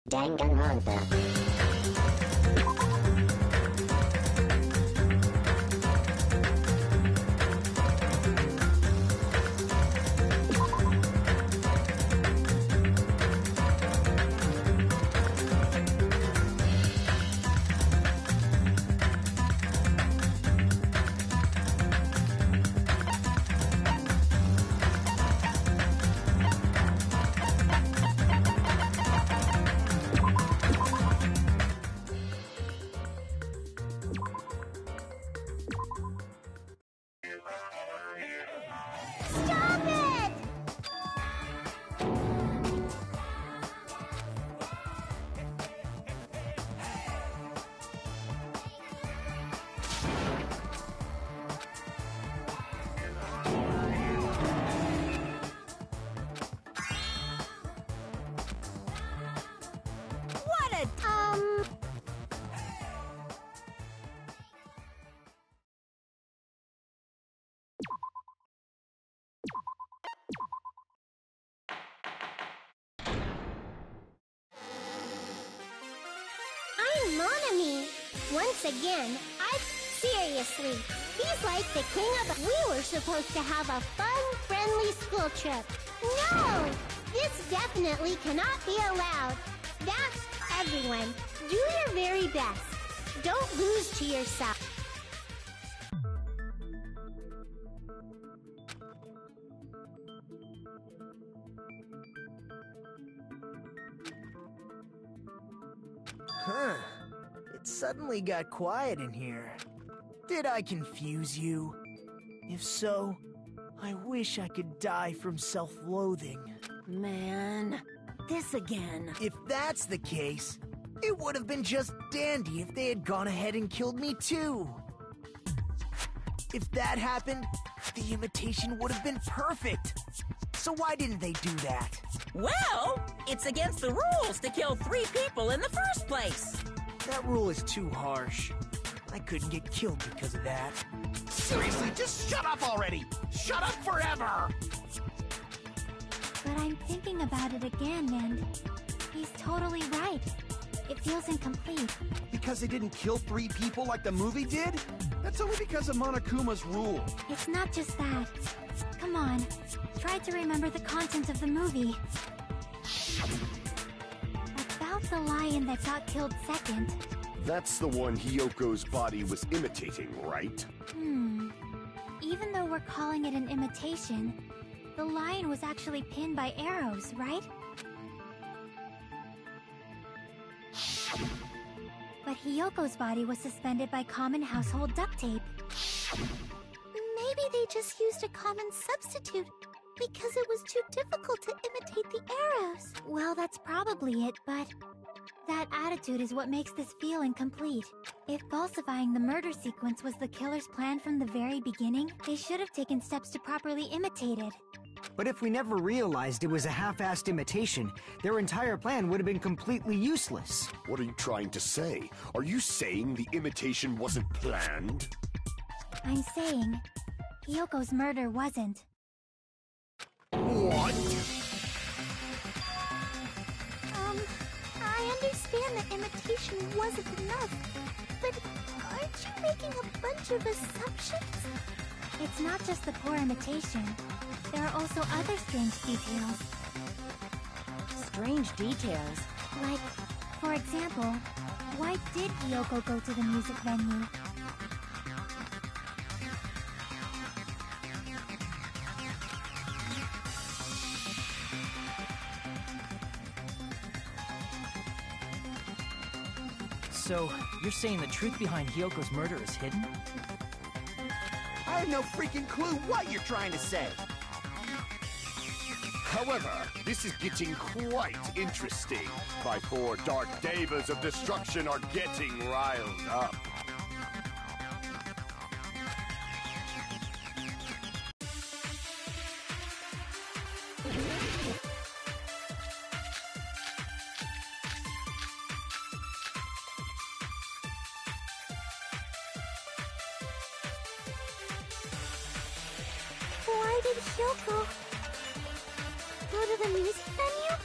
Danganronpa. Stop it! What a... I'm Monami. Once again, seriously, he's like the king of the... We were supposed to have a fun, friendly school trip. No! This definitely cannot be allowed. That's everyone. Do your very best. Don't lose to yourself. Huh. It suddenly got quiet in here. Did I confuse you? If so, I wish I could die from self-loathing. Man, this again. If that's the case, it would have been just dandy if they had gone ahead and killed me too. If that happened, the imitation would have been perfect. So why didn't they do that? Well, it's against the rules to kill 3 people in the first place. That rule is too harsh. I couldn't get killed because of that. Seriously, just shut up already! Shut up forever! But I'm thinking about it again, and he's totally right. It feels incomplete. Because they didn't kill 3 people like the movie did? That's only because of Monokuma's rule. It's not just that. Come on, try to remember the content of the movie. About the lion that got killed second. That's the one Hyoko's body was imitating, right? Even though we're calling it an imitation, the lion was actually pinned by arrows, right? But Hyoko's body was suspended by common household duct tape. Maybe they just used a common substitute because it was too difficult to imitate the arrows. Well, that's probably it, but that attitude is what makes this feel incomplete. If falsifying the murder sequence was the killer's plan from the very beginning, they should have taken steps to properly imitate it. But if we never realized it was a half-assed imitation, their entire plan would have been completely useless. What are you trying to say? Are you saying the imitation wasn't planned? I'm saying, Hyoko's murder wasn't. What? I understand that imitation wasn't enough, but aren't you making a bunch of assumptions? It's not just the poor imitation. There are also other strange details. Strange details? Like, for example, why did Hyoko go to the music venue? So, you're saying the truth behind Hyoko's murder is hidden? I have no freaking clue what you're trying to say. However, this is getting quite interesting. My 4 dark devas of destruction are getting riled up. Why did Hyoko go to the music venue?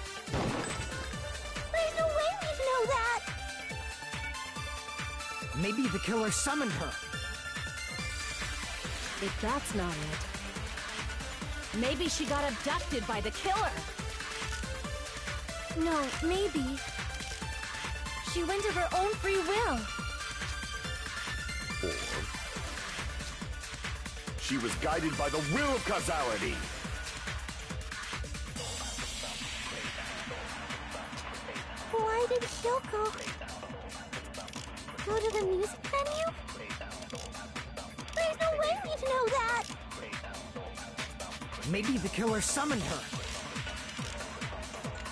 There's no way we'd know that! Maybe the killer summoned her. If that's not it, maybe she got abducted by the killer. No, maybe she went of her own free will. Or she was guided by the will of causality. Why did Hyoko go to the music venue? There's no way we'd know that! Maybe the killer summoned her.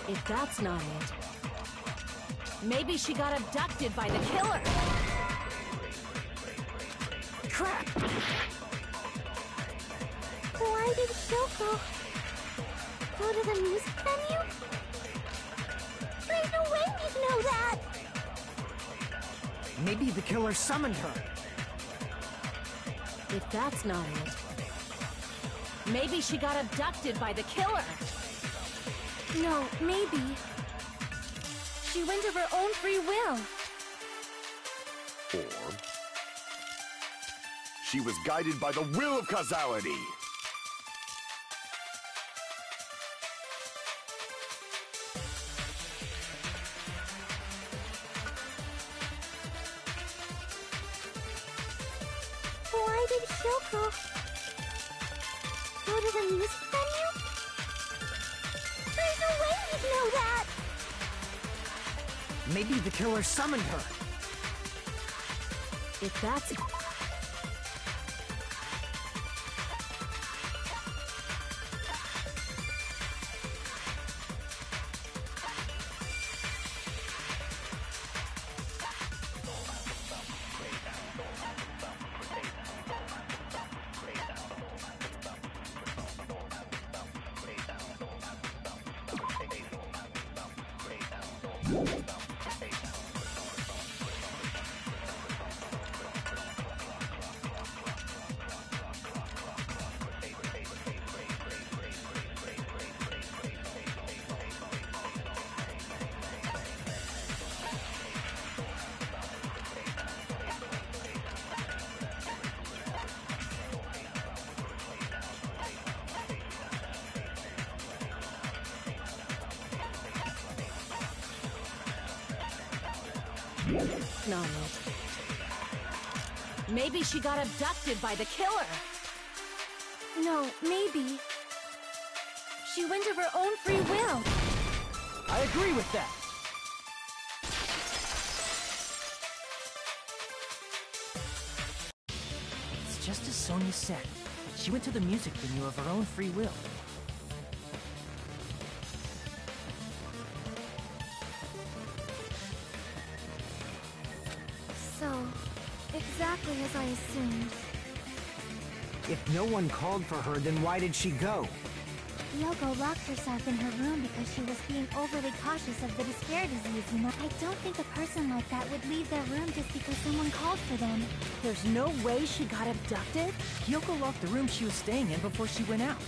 If that's not it, maybe she got abducted by the killer. Crap! Why did Hyoko go to the music venue? There's no way we'd know that! Maybe the killer summoned her. If that's not it, maybe she got abducted by the killer. No, maybe she went of her own free will. Or she was guided by the will of causality. Why did Hyoko go to the music venue? There's no way we'd know that! Maybe the killer summoned her. If that's... not it. Maybe she got abducted by the killer. No, maybe she went of her own free will. I agree with that. It's just as Sonia said. She went to the music venue of her own free will. So, exactly as I assumed. If no one called for her, then why did she go? Yoko locked herself in her room because she was being overly cautious of the despair disease, you know? I don't think a person like that would leave their room just because someone called for them. There's no way she got abducted? Hyoko locked the room she was staying in before she went out.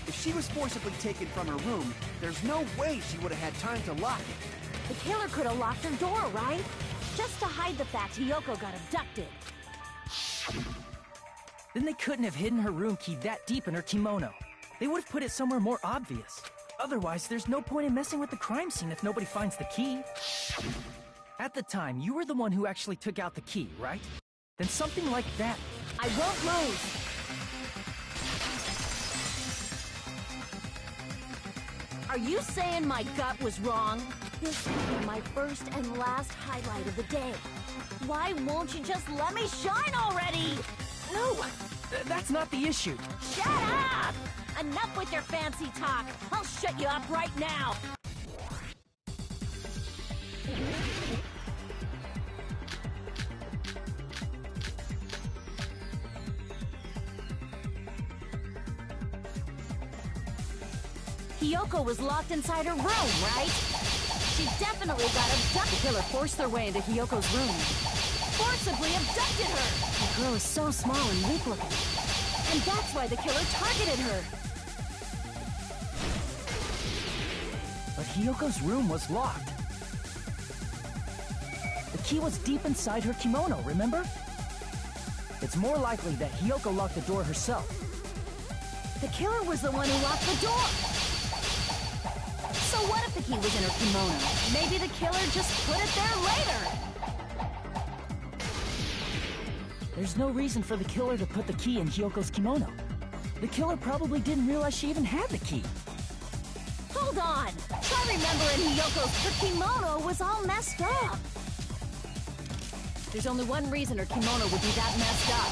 If she was forcibly taken from her room, there's no way she would have had time to lock it. The killer could have locked her door, right? Just to hide the fact Hyoko got abducted. Then they couldn't have hidden her room key that deep in her kimono. They would have put it somewhere more obvious. Otherwise, there's no point in messing with the crime scene if nobody finds the key. At the time, you were the one who actually took out the key, right? Then something like that... I won't lose! Are you saying my gut was wrong? This will be my first and last highlight of the day. Why won't you just let me shine already? No! That's not the issue. Shut up! Enough with your fancy talk. I'll shut you up right now. Hyoko was locked inside her room, right? She definitely got abducted. The killer forced their way into Hyoko's room. Forcibly abducted her! The girl is so small and weak looking. And that's why the killer targeted her. Hiyoko's room was locked. The key was deep inside her kimono, remember? It's more likely that Hiyoko locked the door herself. The killer was the one who locked the door! So what if the key was in her kimono? Maybe the killer just put it there later! There's no reason for the killer to put the key in Hiyoko's kimono. The killer probably didn't realize she even had the key. Hold on! Try remembering her kimono was all messed up! There's only one reason her kimono would be that messed up.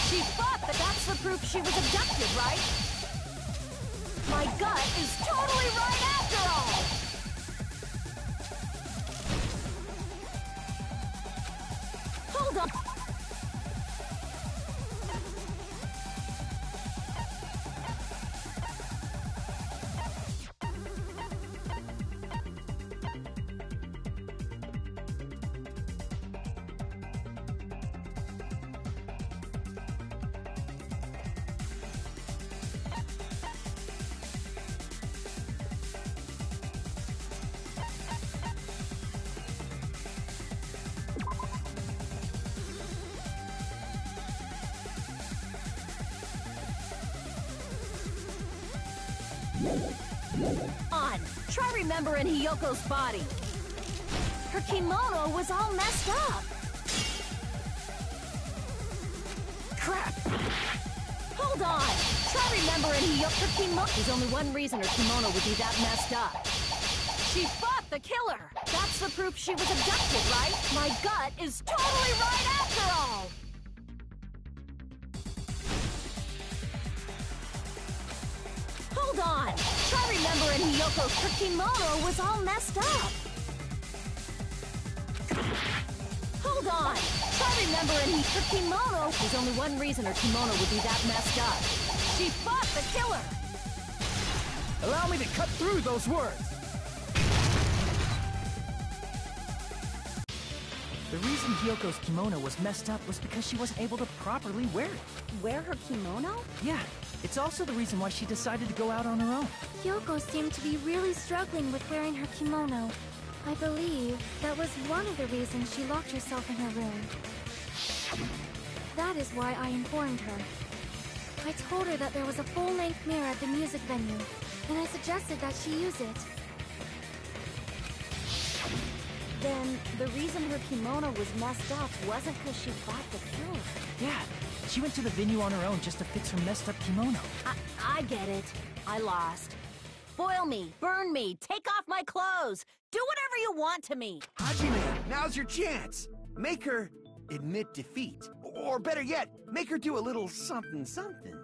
She thought that that's the proof she was abducted, right? My gut is totally right after all! Hold on! On! Try remembering Hiyoko's body. Her kimono was all messed up. Crap! Hold on! Try remembering Hiyoko's kimono. There's only one reason her kimono would be that messed up. She fought the killer! That's the proof she was abducted, right? My gut is totally right after all! Hold on! Try remembering her kimono was all messed up! Hold on! Try remembering her kimono... There's only one reason her kimono would be that messed up. She fought the killer! Allow me to cut through those words! The reason Hiyoko's kimono was messed up was because she wasn't able to properly wear it. Wear her kimono? Yeah, it's also the reason why she decided to go out on her own. Hiyoko seemed to be really struggling with wearing her kimono. I believe that was one of the reasons she locked herself in her room. That is why I informed her. I told her that there was a full-length mirror at the music venue, and I suggested that she use it. Then, the reason her kimono was messed up wasn't because she fought the killer. Yeah, she went to the venue on her own just to fix her messed up kimono. I get it. I lost. Boil me, burn me, take off my clothes. Do whatever you want to me. Hajime, now's your chance. Make her admit defeat. Or better yet, make her do a little something something.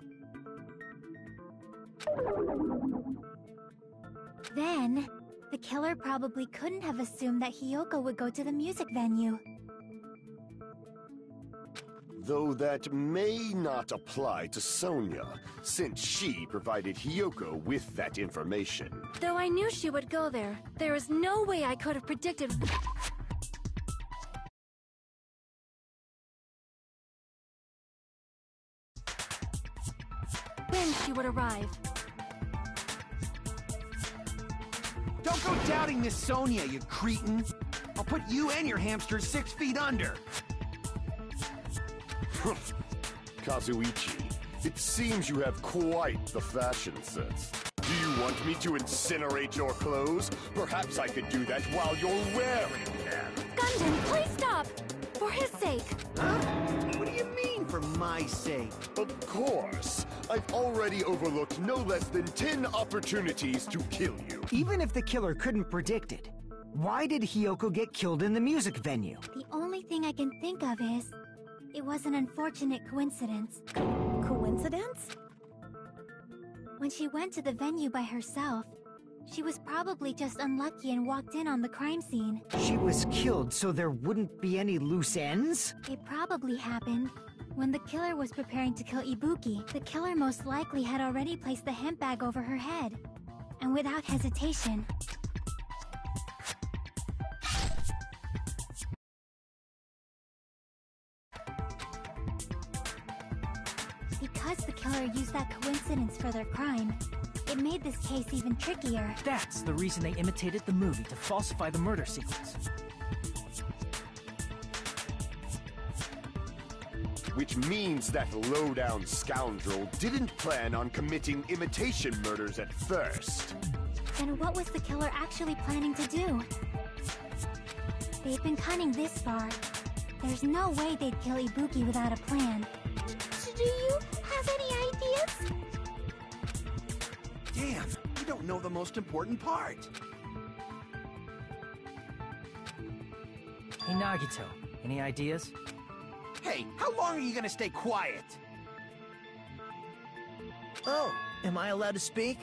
Then, the killer probably couldn't have assumed that Hiyoko would go to the music venue. Though that may not apply to Sonia, since she provided Hiyoko with that information. Though I knew she would go there, there is no way I could have predicted when she would arrive. Don't go doubting Miss Sonia, you cretin. I'll put you and your hamster 6 feet under. Kazuichi, it seems you have quite the fashion sense. Do you want me to incinerate your clothes? Perhaps I could do that while you're wearing them. Gundam, please stop! For his sake! Huh? What do you mean, for my sake? Of course. I've already overlooked no less than 10 opportunities to kill you. Even if the killer couldn't predict it, why did Hiyoko get killed in the music venue? The only thing I can think of is... it was an unfortunate coincidence. Coincidence? When she went to the venue by herself, she was probably just unlucky and walked in on the crime scene. She was killed so there wouldn't be any loose ends? It probably happened when the killer was preparing to kill Ibuki. The killer most likely had already placed the hemp bag over her head. And without hesitation, because the killer used that coincidence coincidence for their crime. It made this case even trickier. That's the reason they imitated the movie to falsify the murder sequence. Which means that low-down scoundrel didn't plan on committing imitation murders at first. Then what was the killer actually planning to do? They've been cunning this far. There's no way they'd kill Ibuki without a plan. Do you have any ideas? Damn, you don't know the most important part. Hey Nagito, any ideas? Hey, how long are you gonna stay quiet? Oh, am I allowed to speak?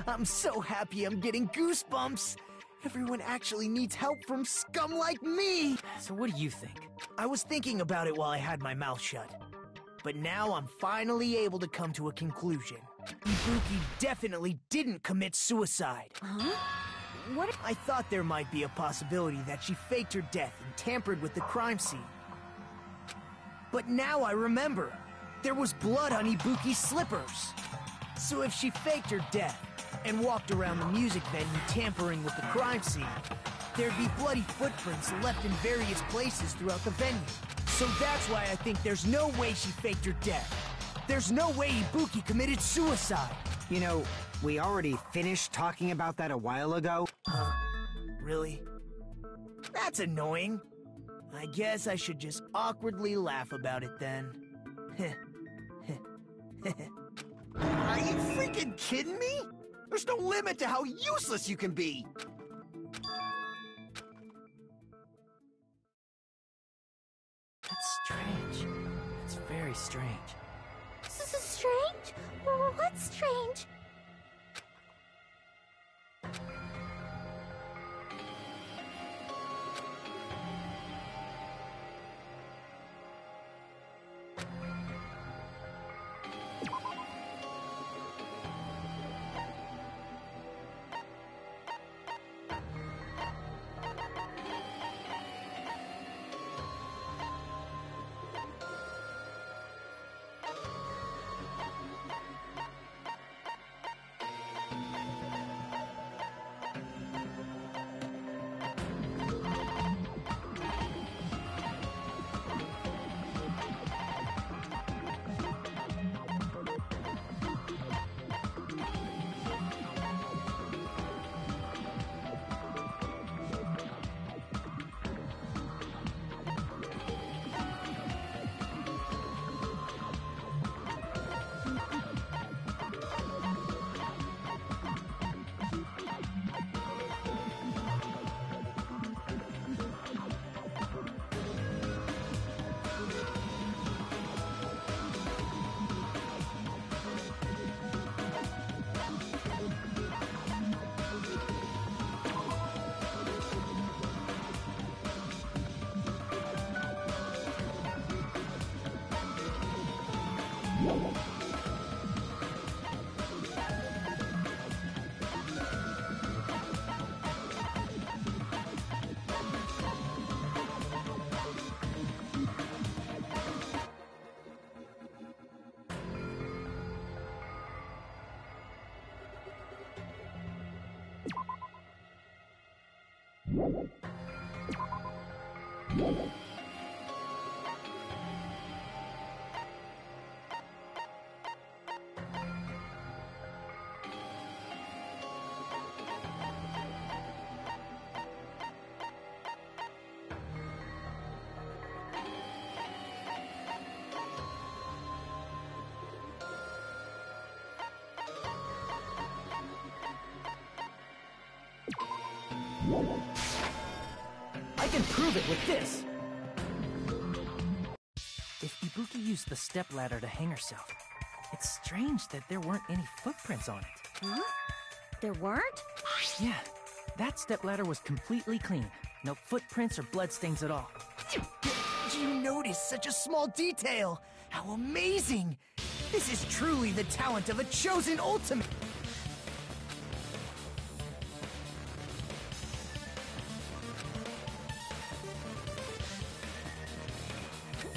I'm so happy I'm getting goosebumps! Everyone actually needs help from scum like me! So what do you think? I was thinking about it while I had my mouth shut. But now I'm finally able to come to a conclusion. Ibuki definitely didn't commit suicide. Huh? What? I thought there might be a possibility that she faked her death and tampered with the crime scene. But now I remember. There was blood on Ibuki's slippers. So if she faked her death and walked around the music venue tampering with the crime scene, there'd be bloody footprints left in various places throughout the venue. So that's why I think there's no way she faked her death. There's no way Ibuki committed suicide. You know, we already finished talking about that a while ago. Huh? Really? That's annoying. I guess I should just awkwardly laugh about it then. Are you freaking kidding me? There's no limit to how useless you can be. That's strange. It's very strange. This is strange? What's strange? I can prove it with this! If Ibuki used the stepladder to hang herself, it's strange that there weren't any footprints on it. Huh? There weren't? Yeah, that stepladder was completely clean. No footprints or bloodstains at all. You noticed such a small detail! How amazing! This is truly the talent of a chosen ultimate!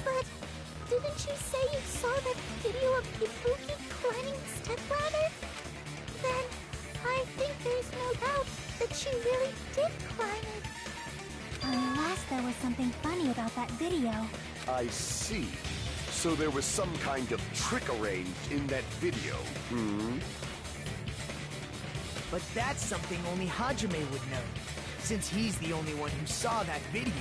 But didn't you say you saw that video of something funny about that video. I see. So there was some kind of trick arranged in that video, hmm? But that's something only Hajime would know, since he's the only one who saw that video.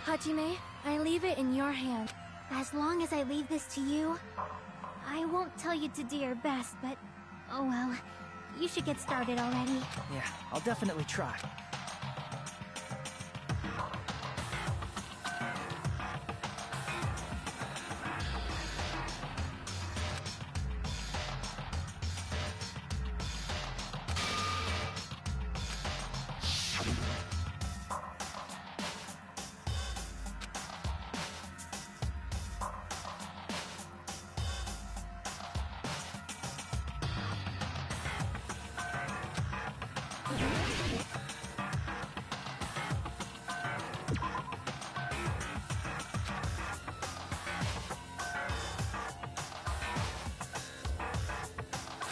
Hajime, I leave it in your hands. As long as I leave this to you, I won't tell you to do your best, but oh well. You should get started already. Yeah, I'll definitely try.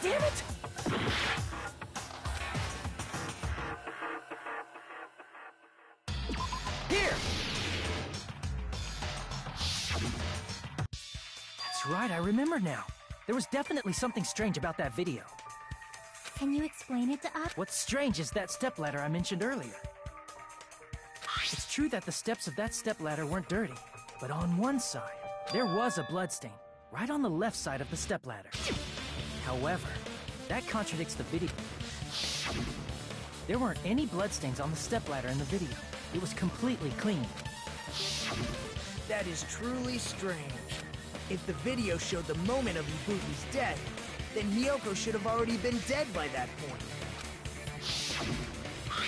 Damn it! Here! That's right, I remember now. There was definitely something strange about that video. Can you explain it to us? What's strange is that stepladder I mentioned earlier. It's true that the steps of that stepladder weren't dirty, but on one side, there was a bloodstain, right on the left side of the stepladder. However, that contradicts the video. There weren't any bloodstains on the stepladder in the video. It was completely clean. That is truly strange. If the video showed the moment of Ibuki's death, then Hiyoko should have already been dead by that point.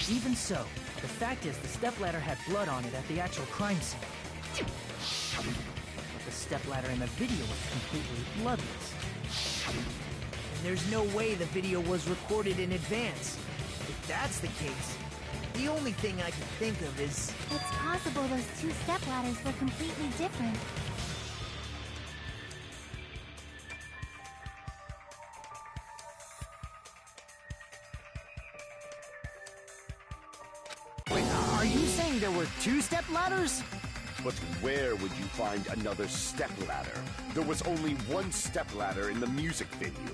Even so, the fact is the stepladder had blood on it at the actual crime scene. But the stepladder in the video was completely bloodless. And there's no way the video was recorded in advance. If that's the case, the only thing I can think of is... It's possible those two stepladders were completely different. Wait, are you saying there were two stepladders? But where would you find another stepladder? There was only one stepladder in the music video.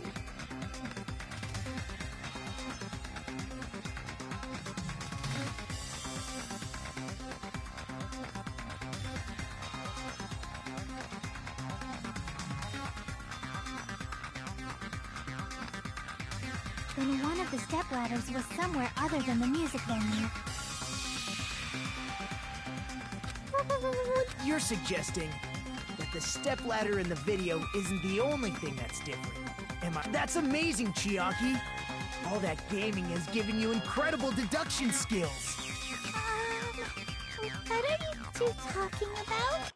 Then one of the stepladders was somewhere other than the music venue. You're suggesting that the stepladder in the video isn't the only thing that's different. Am I? That's amazing, Chiaki! All that gaming has given you incredible deduction skills! What are you two talking about?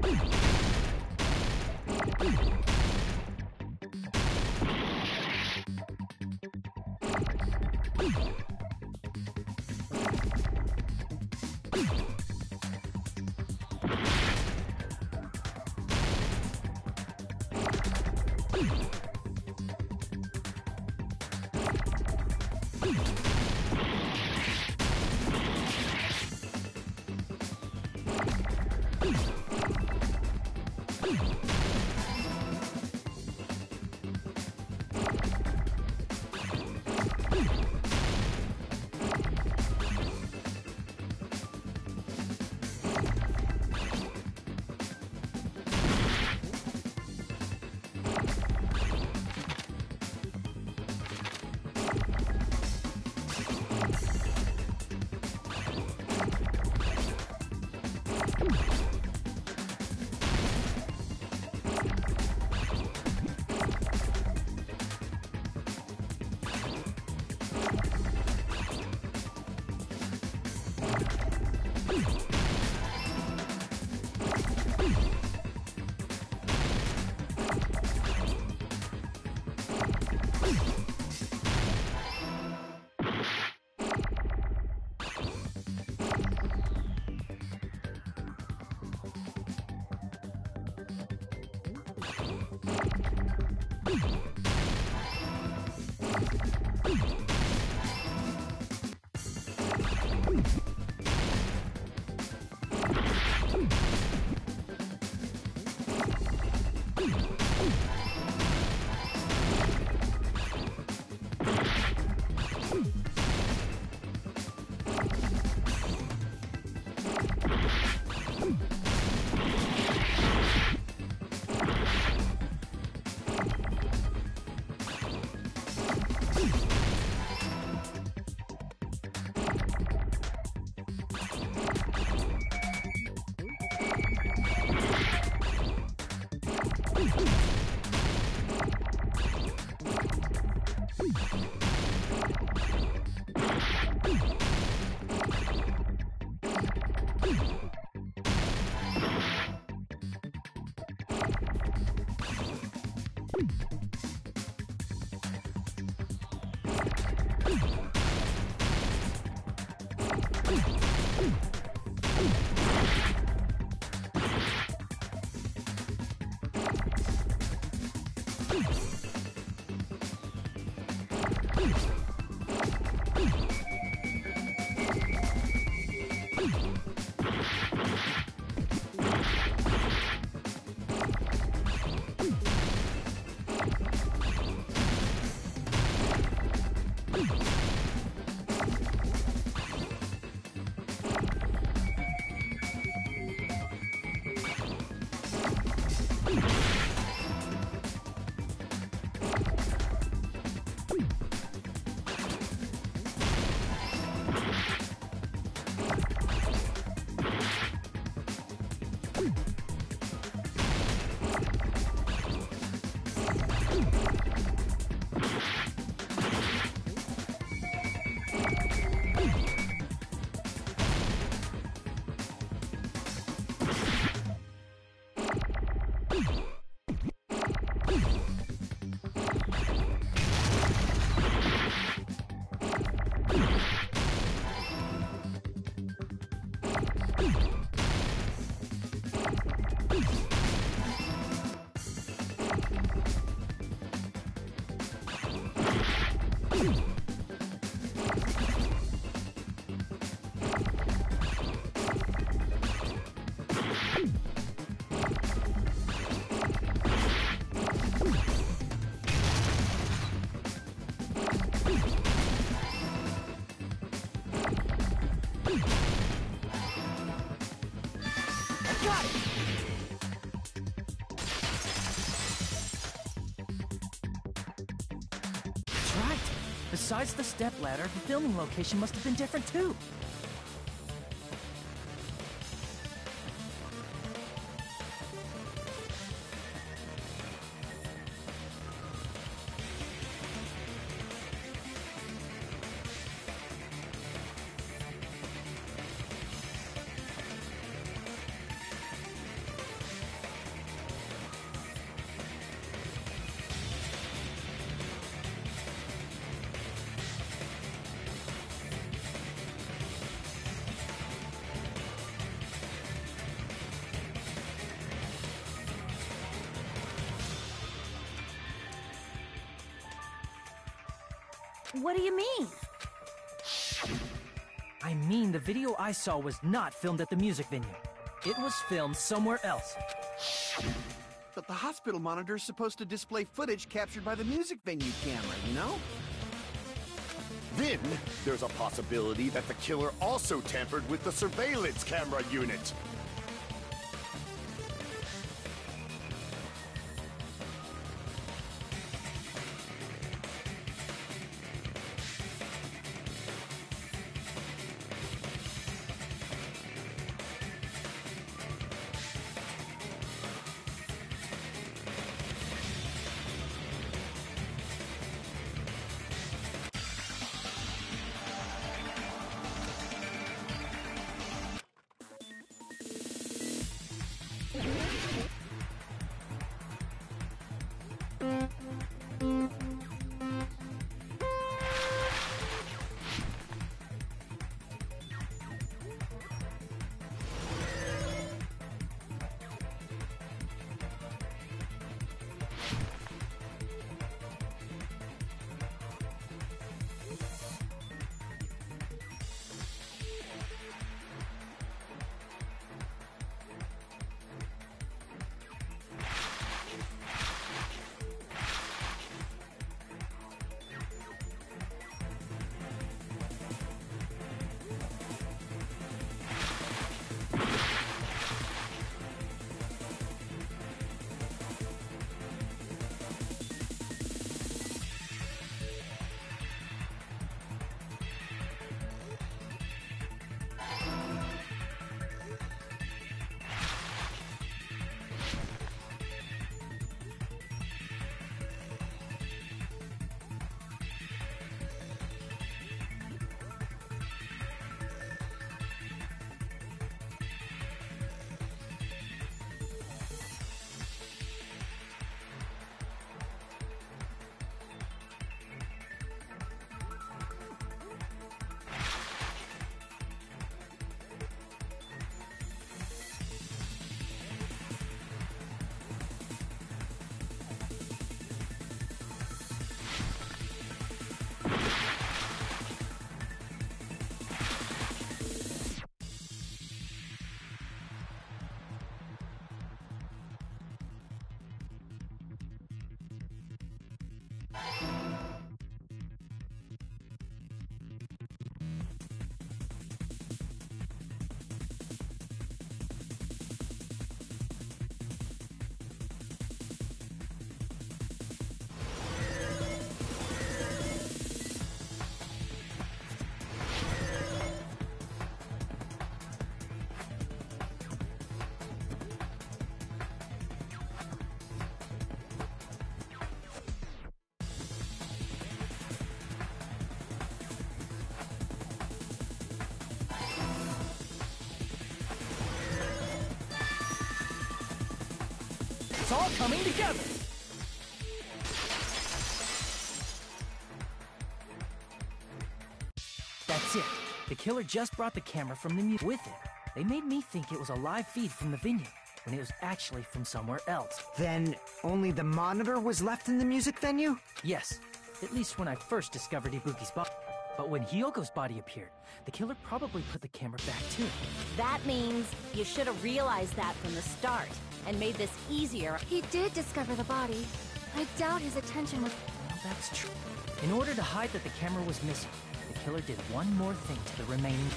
Right. Besides the stepladder, the filming location must have been different too. What do you mean? I mean, the video I saw was not filmed at the music venue. It was filmed somewhere else. But the hospital monitor's supposed to display footage captured by the music venue camera, you know? Then, there's a possibility that the killer also tampered with the surveillance camera unit. It's all coming together! That's it. The killer just brought the camera from the music with it. They made me think it was a live feed from the venue, when it was actually from somewhere else. Then, only the monitor was left in the music venue? Yes, at least when I first discovered Ibuki's body. But when Hyoko's body appeared, the killer probably put the camera back too. That means you should have realized that from the start and made this easier. He did discover the body. I doubt his attention was... Well, that's true. In order to hide that the camera was missing, the killer did one more thing to the remaining...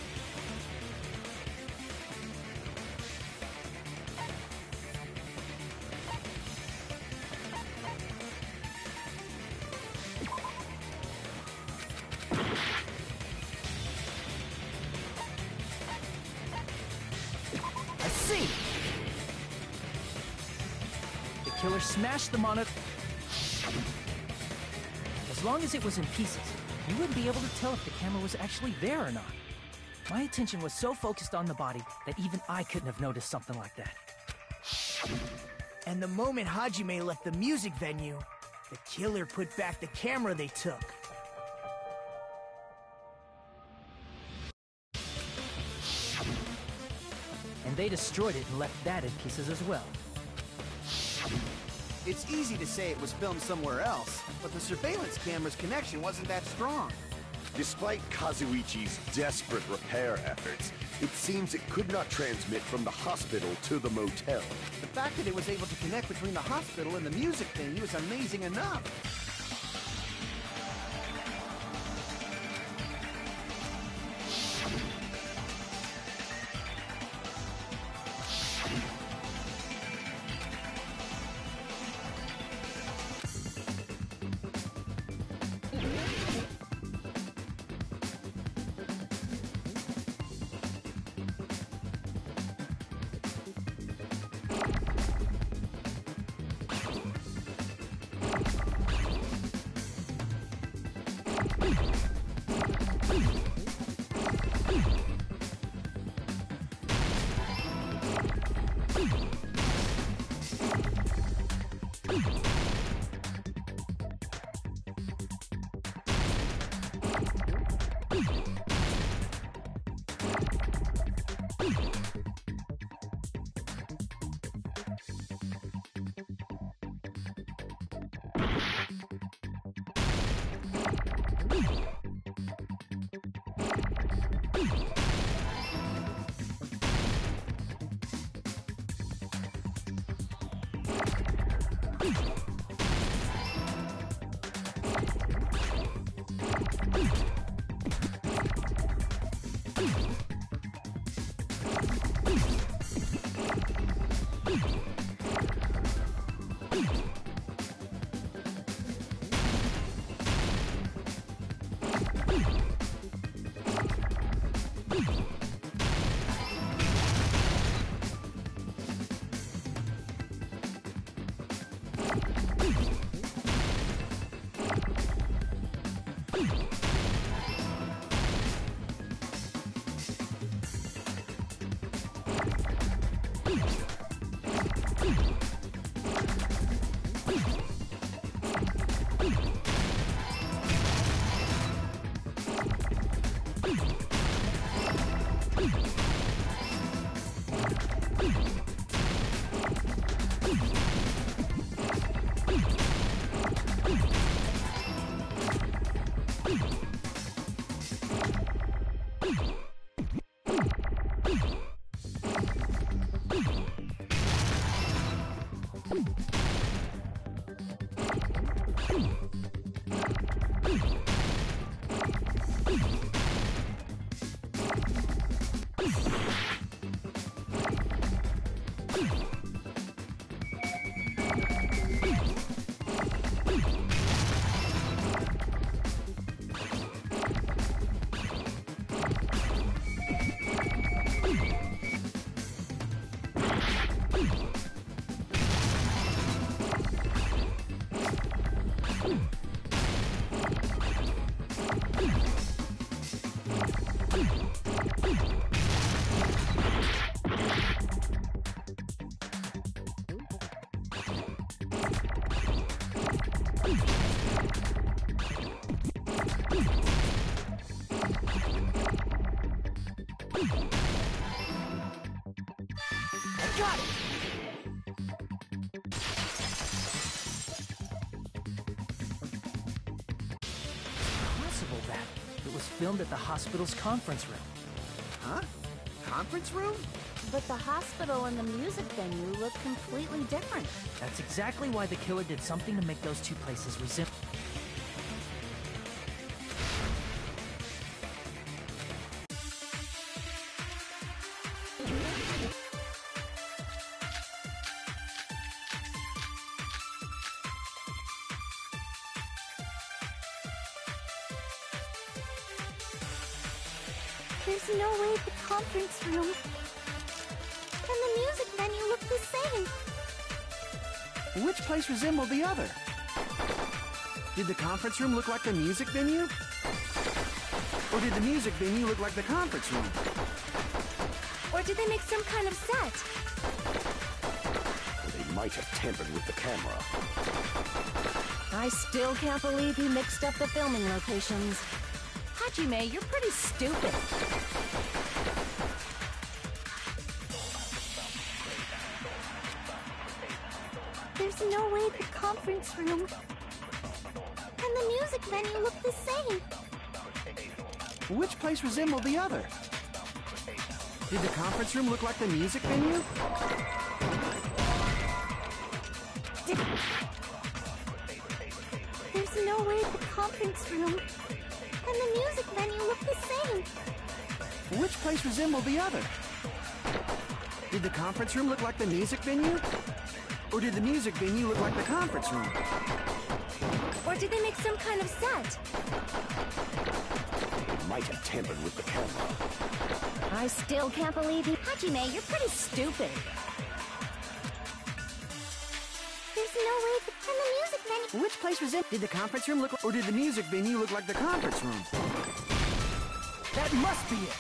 I see! The killer smashed the monitor. As long as it was in pieces, you wouldn't be able to tell if the camera was actually there or not. My attention was so focused on the body that even I couldn't have noticed something like that. And the moment Hajime left the music venue, the killer put back the camera they took. And they destroyed it and left that in pieces as well. It's easy to say it was filmed somewhere else, but the surveillance camera's connection wasn't that strong. Despite Kazuichi's desperate repair efforts, it seems it could not transmit from the hospital to the motel. The fact that it was able to connect between the hospital and the music venue is amazing enough. Got it! Possible that it was filmed at the hospital's conference room. Huh? Conference room? But the hospital and the music venue look completely different. That's exactly why the killer did something to make those two places resemble. There's no way the conference room and the music venue look the same. Which place resembled the other? Did the conference room look like the music venue? Or did the music venue look like the conference room? Or did they make some kind of set? They might have tampered with the camera. I still can't believe he mixed up the filming locations. Hajime, you're pretty stupid. There's no way the conference room and the music venue look the same. Which place resembled the other? Did the conference room look like the music venue? There's no way the conference room and the music venue look the same. Which place resembled the other? Did the conference room look like the music venue? Or did the music venue look like the conference room? Or did they make some kind of set? Might have tampered with the camera. I still can't believe you. Hajime, you're pretty stupid. There's no way the... And the music venue... Which place was it? Did the conference room look... Or did the music venue look like the conference room? That must be it!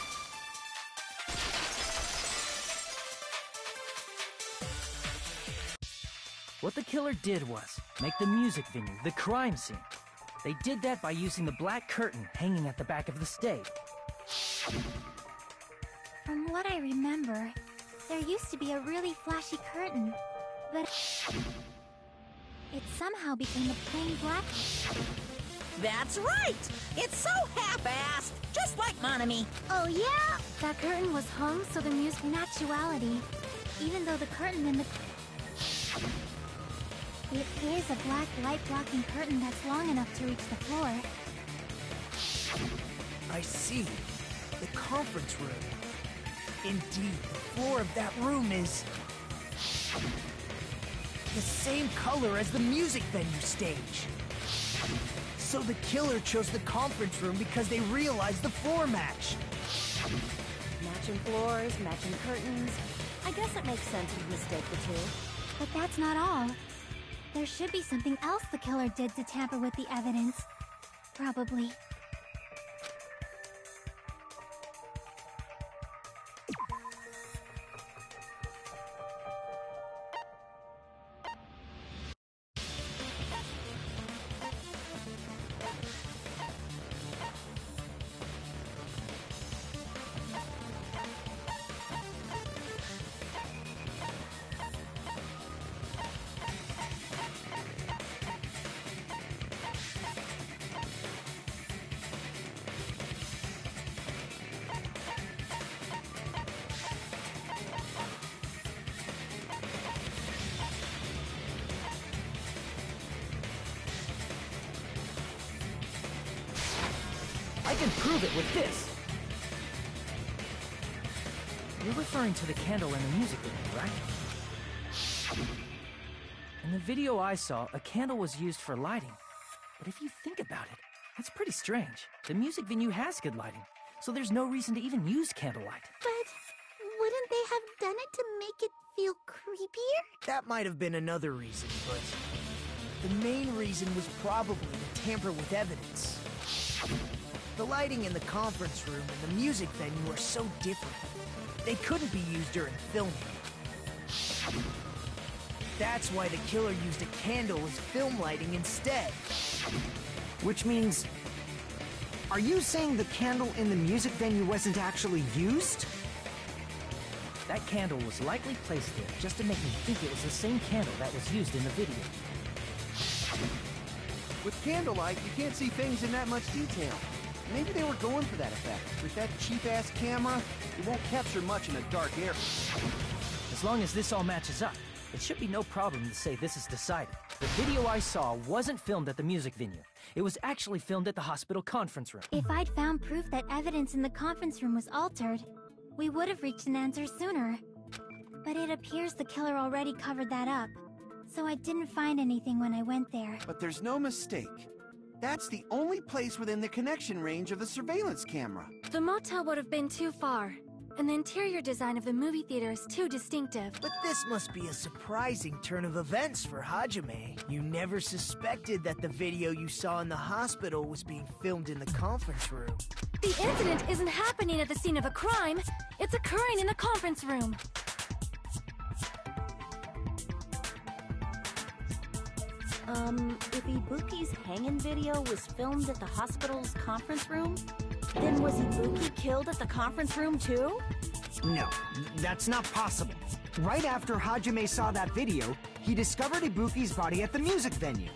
What the killer did was make the music venue the crime scene. They did that by using the black curtain hanging at the back of the stage. From what I remember, there used to be a really flashy curtain, but it somehow became a plain black. That's right! It's so half-assed, just like Monami. Oh yeah? That curtain was hung so the music in actuality, even though the curtain in the... It is a black light-blocking curtain that's long enough to reach the floor. I see. The conference room. Indeed, the floor of that room is... the same color as the music venue stage. So the killer chose the conference room because they realized the floor match. Matching floors, matching curtains. I guess it makes sense to mistake the two. But that's not all. There should be something else the killer did to tamper with the evidence. Probably. I can prove it with this! You're referring to the candle in the music video, right? In the video I saw, a candle was used for lighting. But if you think about it, that's pretty strange. The music venue has good lighting, so there's no reason to even use candlelight. But wouldn't they have done it to make it feel creepier? That might have been another reason, but... the main reason was probably to tamper with evidence. The lighting in the conference room and the music venue are so different. They couldn't be used during filming. That's why the killer used a candle as film lighting instead. Which means... Are you saying the candle in the music venue wasn't actually used? That candle was likely placed there just to make me think it was the same candle that was used in the video. With candlelight, you can't see things in that much detail. Maybe they were going for that effect. With that cheap-ass camera, it won't capture much in a dark area. As long as this all matches up, it should be no problem to say this is decided. The video I saw wasn't filmed at the music venue. It was actually filmed at the hospital conference room. If I'd found proof that evidence in the conference room was altered, we would have reached an answer sooner. But it appears the killer already covered that up, so I didn't find anything when I went there. But there's no mistake. That's the only place within the connection range of the surveillance camera. The motel would have been too far, and the interior design of the movie theater is too distinctive. But this must be a surprising turn of events for Hajime. You never suspected that the video you saw in the hospital was being filmed in the conference room. The incident isn't happening at the scene of a crime. It's occurring in the conference room. If Ibuki's hanging video was filmed at the hospital's conference room, then was Ibuki killed at the conference room too? No, that's not possible. Right after Hajime saw that video, He discovered Ibuki's body at the music venue.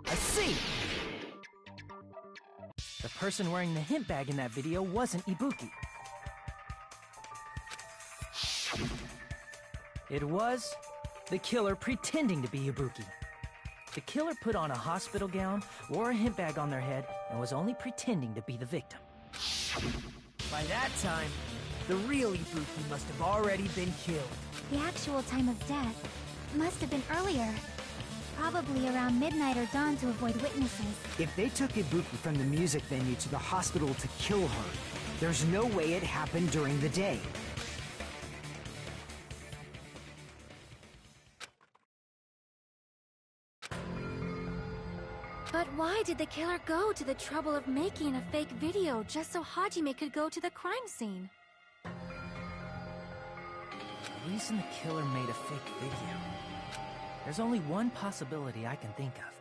I see! The person wearing the hint bag in that video wasn't Ibuki. It was the killer pretending to be Ibuki. The killer put on a hospital gown, wore a hint bag on their head, and was only pretending to be the victim. By that time, the real Ibuki must have already been killed. The actual time of death must have been earlier. Probably around midnight or dawn to avoid witnesses. If they took Ibuki from the music venue to the hospital to kill her, there's no way it happened during the day. But why did the killer go to the trouble of making a fake video just so Hajime could go to the crime scene? The reason the killer made a fake video... There's only one possibility I can think of.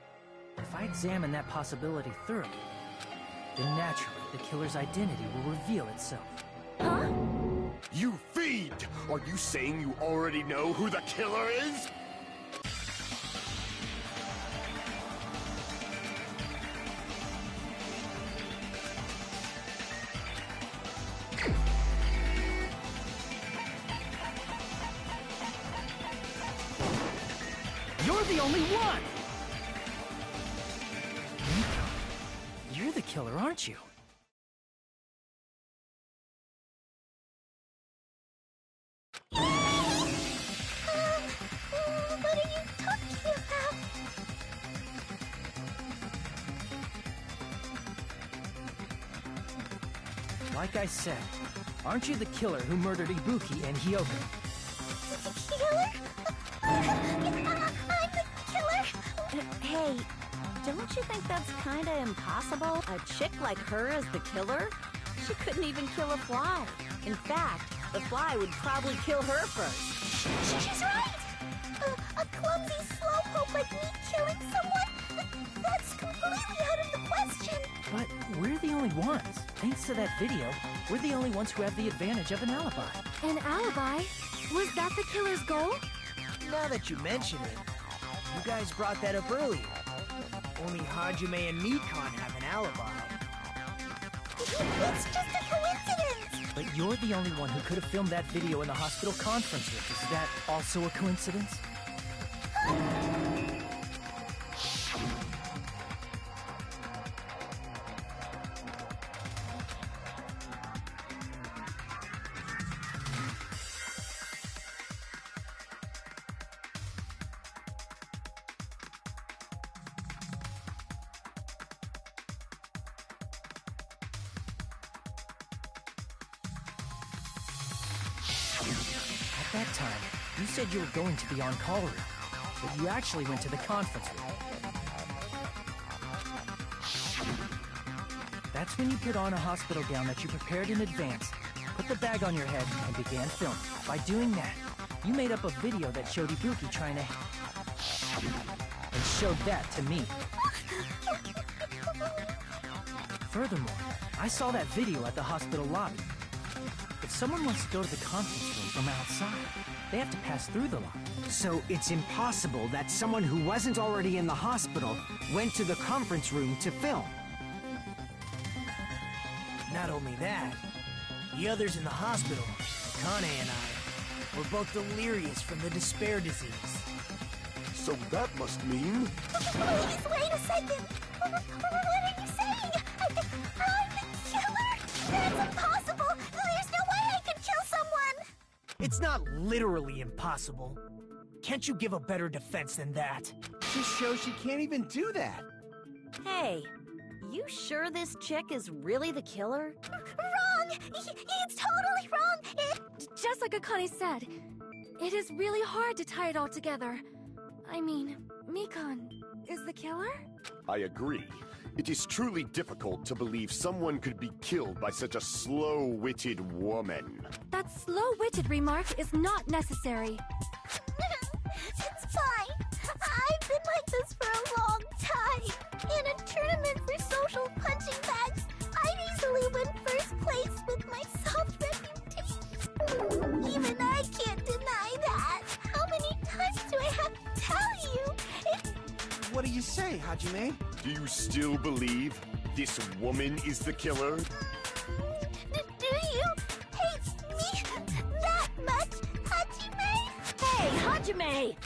If I examine that possibility thoroughly, then naturally the killer's identity will reveal itself. Huh? You fiend! Are you saying you already know who the killer is? You're the only one! You're the killer, aren't you? What are you talking about? Like I said, aren't you the killer who murdered Ibuki and Hyoko? Killer? I'm the killer? Hey, don't you think that's kinda impossible? A chick like her as the killer? She couldn't even kill a fly. In fact, the fly would probably kill her first. She's right! A clumsy slowpoke like me killing someone? That's completely out of the question! But we're the only ones. Thanks to that video, we're the only ones who have the advantage of an alibi. An alibi? Was that the killer's goal? Now that you mention it, you guys brought that up earlier. Only Hajime and me can't have an alibi. It's just a coincidence! But you're the only one who could have filmed that video in the hospital conference room. Is that also a coincidence? At that time, you said you were going to the on-call room, but you actually went to the conference room. That's when you put on a hospital gown that you prepared in advance, put the bag on your head, and began filming. By doing that, you made up a video that showed Ibuki trying to... and showed that to me. Furthermore, I saw that video at the hospital lobby. If someone wants to go to the conference room from outside, they have to pass through the lobby. So it's impossible that someone who wasn't already in the hospital went to the conference room to film. Not only that, the others in the hospital, Akane and I, were both delirious from the despair disease. So that must mean... Please, wait a second! What are you saying? I'm the killer? That's impossible! There's no way I could kill someone! It's not literally impossible. Can't you give a better defense than that? Just shows she can't even do that. Hey, you sure this chick is really the killer? Wrong! It's totally wrong! Just like Akane said, it is really hard to tie it all together. I mean, Mikan is the killer? I agree. It is truly difficult to believe someone could be killed by such a slow-witted woman. That slow-witted remark is not necessary. It's fine. I've been like this for a long time. In a tournament for social punching bags, I'd easily win first place with my soft reputation. Even I can't deny that. How many times do I have to tell you? What do you say, Hajime? Do you still believe this woman is the killer? Do you hate me that much, Hajime? Hey, Hajime!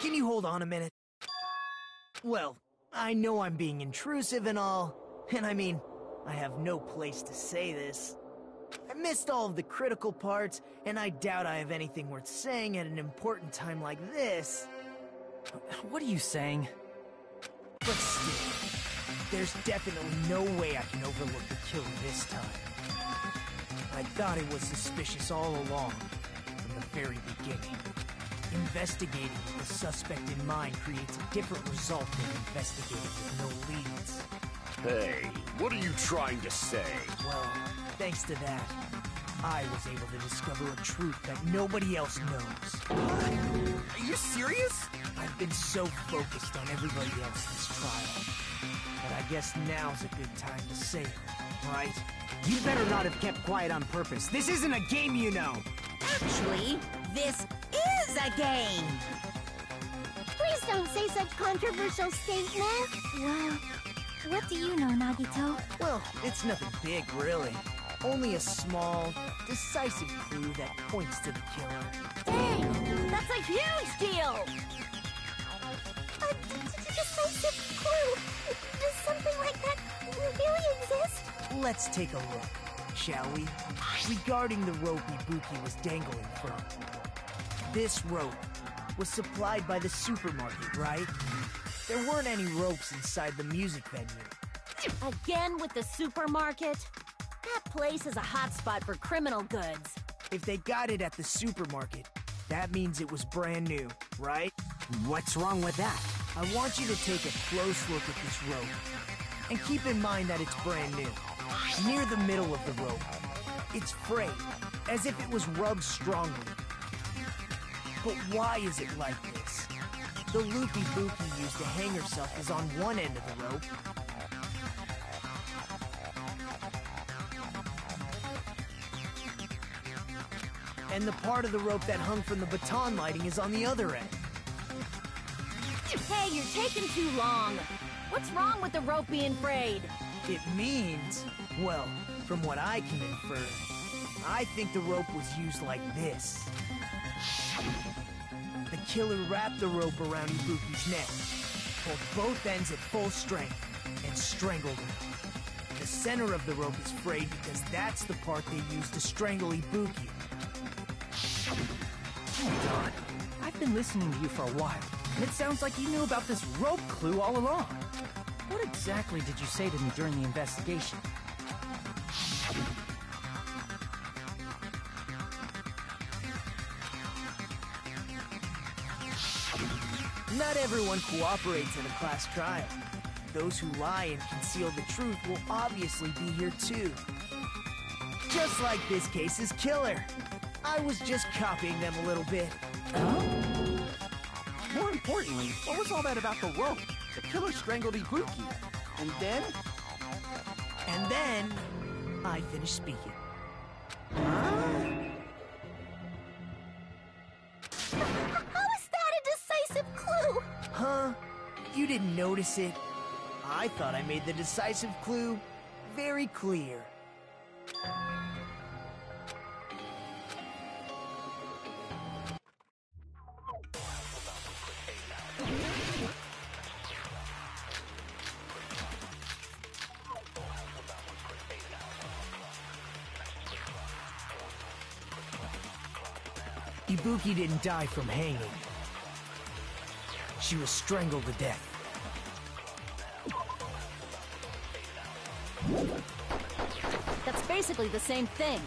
Can you hold on a minute? Well, I know I'm being intrusive and all, and I mean, I have no place to say this. I missed all of the critical parts, and I doubt I have anything worth saying at an important time like this. What are you saying? But still, there's definitely no way I can overlook the killer this time. I thought it was suspicious all along, from the very beginning. Investigating with the suspect in mind creates a different result than investigating with no leads. Hey, what are you trying to say? Well, thanks to that, I was able to discover a truth that nobody else knows. Are you serious? I've been so focused on everybody else this trial, but I guess now's a good time to say it, right? You better not have kept quiet on purpose. This isn't a game, you know. Actually, this is a game! Please don't say such controversial statements. Well, what do you know, Nagito? Well, it's nothing big, really. Only a small, decisive clue that points to the killer. Dang! That's a huge deal! A decisive clue. Does something like that really exist? Let's take a look, shall we? Regarding the rope Ibuki was dangling from. This rope was supplied by the supermarket, right? There weren't any ropes inside the music venue. Again with the supermarket? That place is a hotspot for criminal goods. If they got it at the supermarket, that means it was brand new, right? What's wrong with that? I want you to take a close look at this rope. And keep in mind that it's brand new. Near the middle of the rope, it's frayed, as if it was rubbed strongly. But why is it like this? The loop Ibuki used to hang herself is on one end of the rope. And the part of the rope that hung from the baton lighting is on the other end. Hey, you're taking too long. What's wrong with the rope being frayed? It means, well, from what I can infer, I think the rope was used like this. The killer wrapped the rope around Ibuki's neck, pulled both ends at full strength, and strangled her. The center of the rope is frayed because that's the part they used to strangle Ibuki. Hold on. I've been listening to you for a while, and it sounds like you knew about this rope clue all along. What exactly did you say to me during the investigation? Not everyone cooperates in a class trial. Those who lie and conceal the truth will obviously be here too. Just like this case's killer. I was just copying them a little bit. More importantly, what was all that about the rope? The killer strangled Ibuki. And then? And then, I finished speaking. How is that a decisive clue? Huh? You didn't notice it? I thought I made the decisive clue very clear. Ibuki didn't die from hanging. She was strangled to death. That's basically the same thing.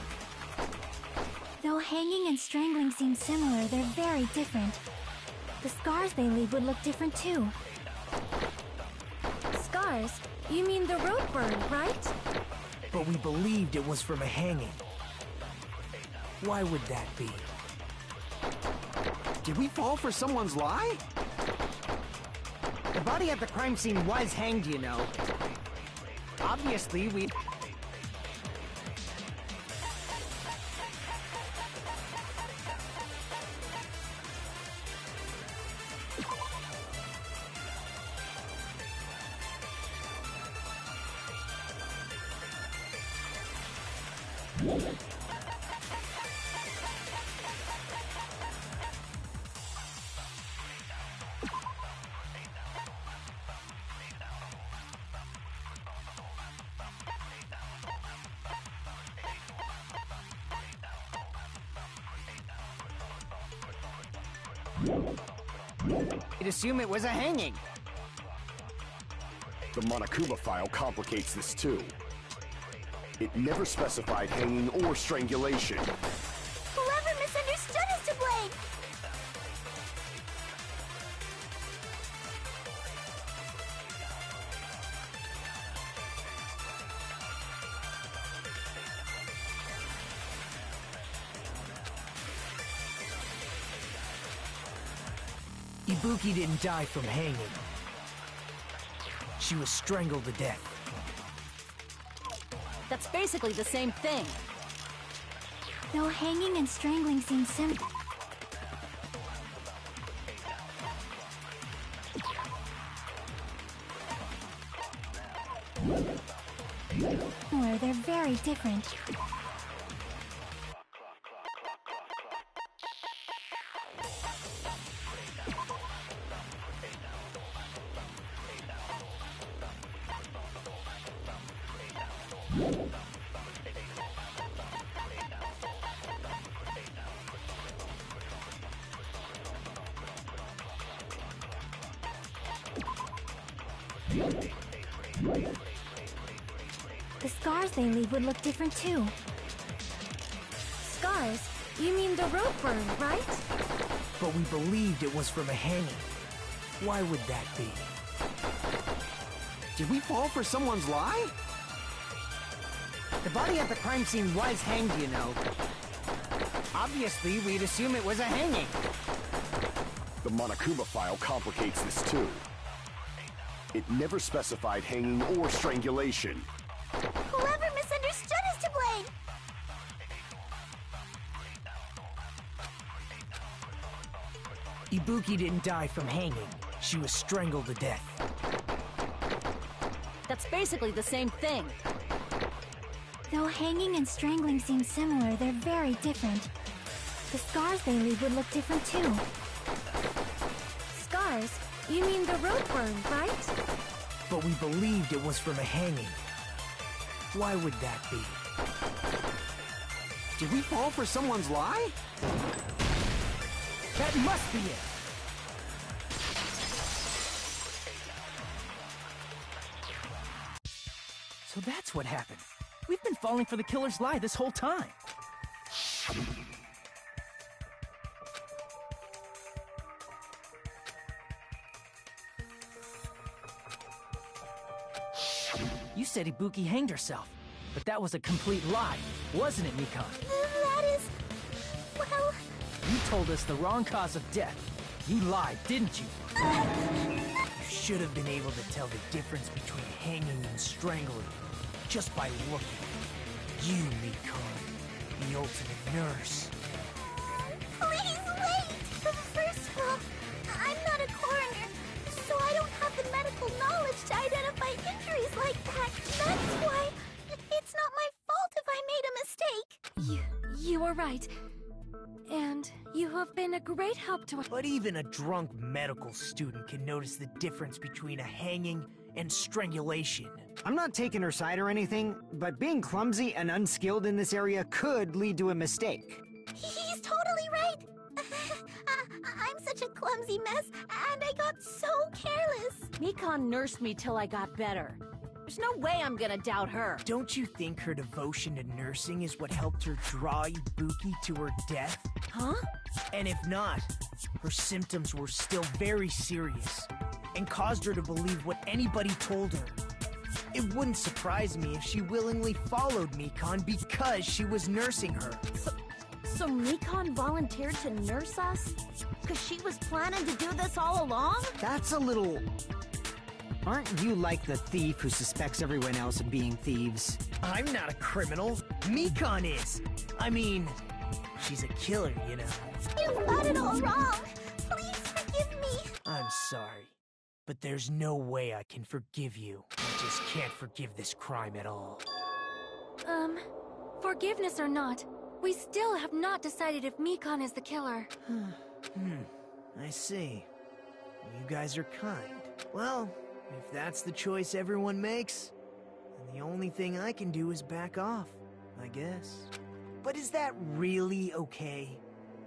Though hanging and strangling seem similar, they're very different. The scars they leave would look different too. Scars? You mean the rope burn, right? But we believed it was from a hanging. Why would that be? Did we fall for someone's lie? The body at the crime scene was hanged, you know. Obviously, we... You'd assume it was a hanging. The Monokuma file complicates this too. It never specified hanging or strangulation. Whoever misunderstood is to blame! Ibuki didn't die from hanging. She was strangled to death. That's basically the same thing. Though hanging and strangling seem similar, they're very different. The scars they leave would look different too. Scars? You mean the rope burn, right? But we believed it was from a hanging. Why would that be? Did we fall for someone's lie? The body at the crime scene was hanged, you know. Obviously, we'd assume it was a hanging. The Monokuma file complicates this too. It never specified hanging or strangulation. Whoever misunderstood is to blame! Ibuki didn't die from hanging. She was strangled to death. That's basically the same thing. Though hanging and strangling seem similar, they're very different. The scars they leave would look different too. Scars? You mean the rope burn, right? But we believed it was from a hanging. Why would that be? Did we fall for someone's lie? That must be it! So that's what happened. We've been falling for the killer's lie this whole time. You said Ibuki hanged herself, but that was a complete lie, wasn't it, Mikan? That is... well... You told us the wrong cause of death. You lied, didn't you? You should have been able to tell the difference between hanging and strangling just by looking. You, Mikan, the ultimate nurse. Please wait! First of all, I'm not a coroner, so I don't have the medical knowledge to identify injuries like that. That's why it's not my fault if I made a mistake. You are right. And you have been a great help to us. But even a drunk medical student can notice the difference between a hanging and strangulation. I'm not taking her side or anything, but being clumsy and unskilled in this area could lead to a mistake. He's totally right. I'm such a clumsy mess, and I got so careless. Mikon nursed me till I got better. There's no way I'm gonna doubt her. Don't you think her devotion to nursing is what helped her draw Ibuki to her death? Huh? And if not, her symptoms were still very serious and caused her to believe what anybody told her. It wouldn't surprise me if she willingly followed Mikon because she was nursing her. So Mikon volunteered to nurse us? Because she was planning to do this all along? That's a little... Aren't you like the thief who suspects everyone else of being thieves? I'm not a criminal. Mikon is. I mean, she's a killer, you know. You've got it all wrong. Please forgive me. I'm sorry, but there's no way I can forgive you. I just can't forgive this crime at all. Forgiveness or not, we still have not decided if Mikon is the killer. I see. You guys are kind. Well, if that's the choice everyone makes, then the only thing I can do is back off, I guess. But is that really okay?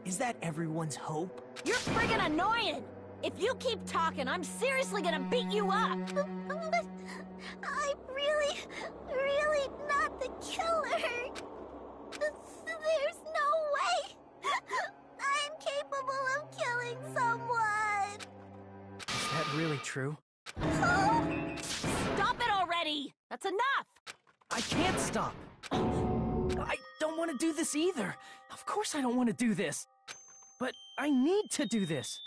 Is that everyone's hope? You're friggin' annoying! If you keep talking, I'm seriously gonna beat you up! But I'm really not the killer. There's no way I'm capable of killing someone. Is that really true? Stop it already! That's enough! I can't stop. I don't want to do this either. Of course I don't want to do this. But I need to do this.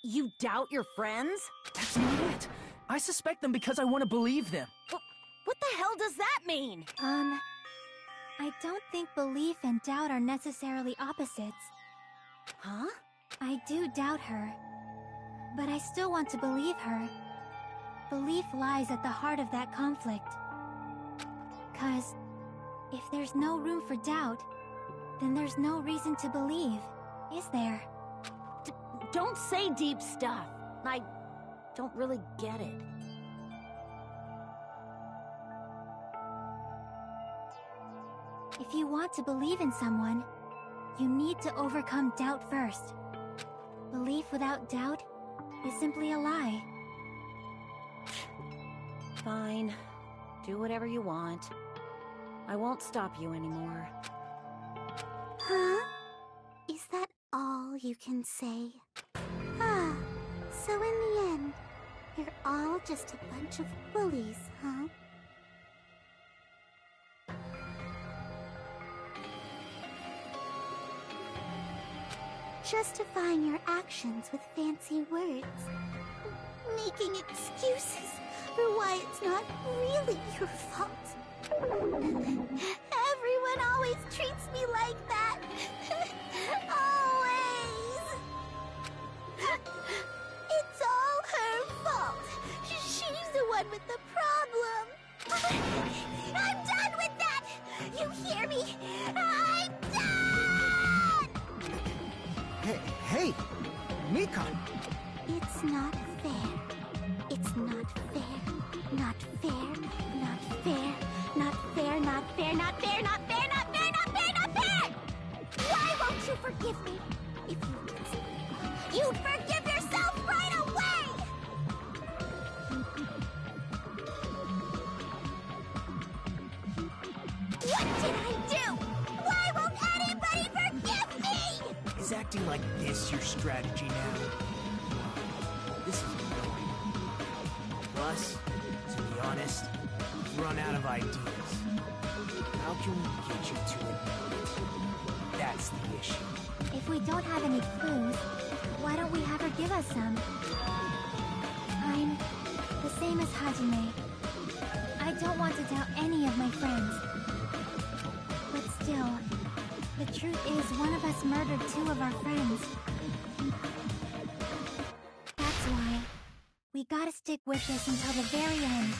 You doubt your friends? That's not it. I suspect them because I want to believe them. What the hell does that mean? I don't think belief and doubt are necessarily opposites. Huh? I do doubt her, but I still want to believe her. Belief lies at the heart of that conflict. 'Cause if there's no room for doubt, then there's no reason to believe, is there? Don't say deep stuff. I don't really get it. If you want to believe in someone, you need to overcome doubt first. Belief without doubt is simply a lie. Fine. Do whatever you want. I won't stop you anymore. Huh? Is that all you can say? Ah, so in the end, you're all just a bunch of bullies, huh? Justifying your actions with fancy words. Making excuses for why it's not really your fault. Everyone always treats me like that. Always. It's all her fault. She's the one with the problem. I'm done with that. You hear me? I'm done! Hey, Mikon! It's not fair. It's not fair. Not fair. Not fair. Not fair. Not fair. Not fair. Not fair. Not fair. Not fair. Not fair. Why won't you forgive me? If you listen, you'd forgive yourself right away. What did I do? Why won't anybody forgive me? Is acting like this your strategy now? This is annoying. Plus, to be honest, I've run out of ideas. How can we get you to admit it? That's the issue. If we don't have any clues, why don't we have her give us some? I'm the same as Hajime. I don't want to doubt any of my friends. But still, the truth is one of us murdered two of our friends. That's why we gotta stick with this until the very end,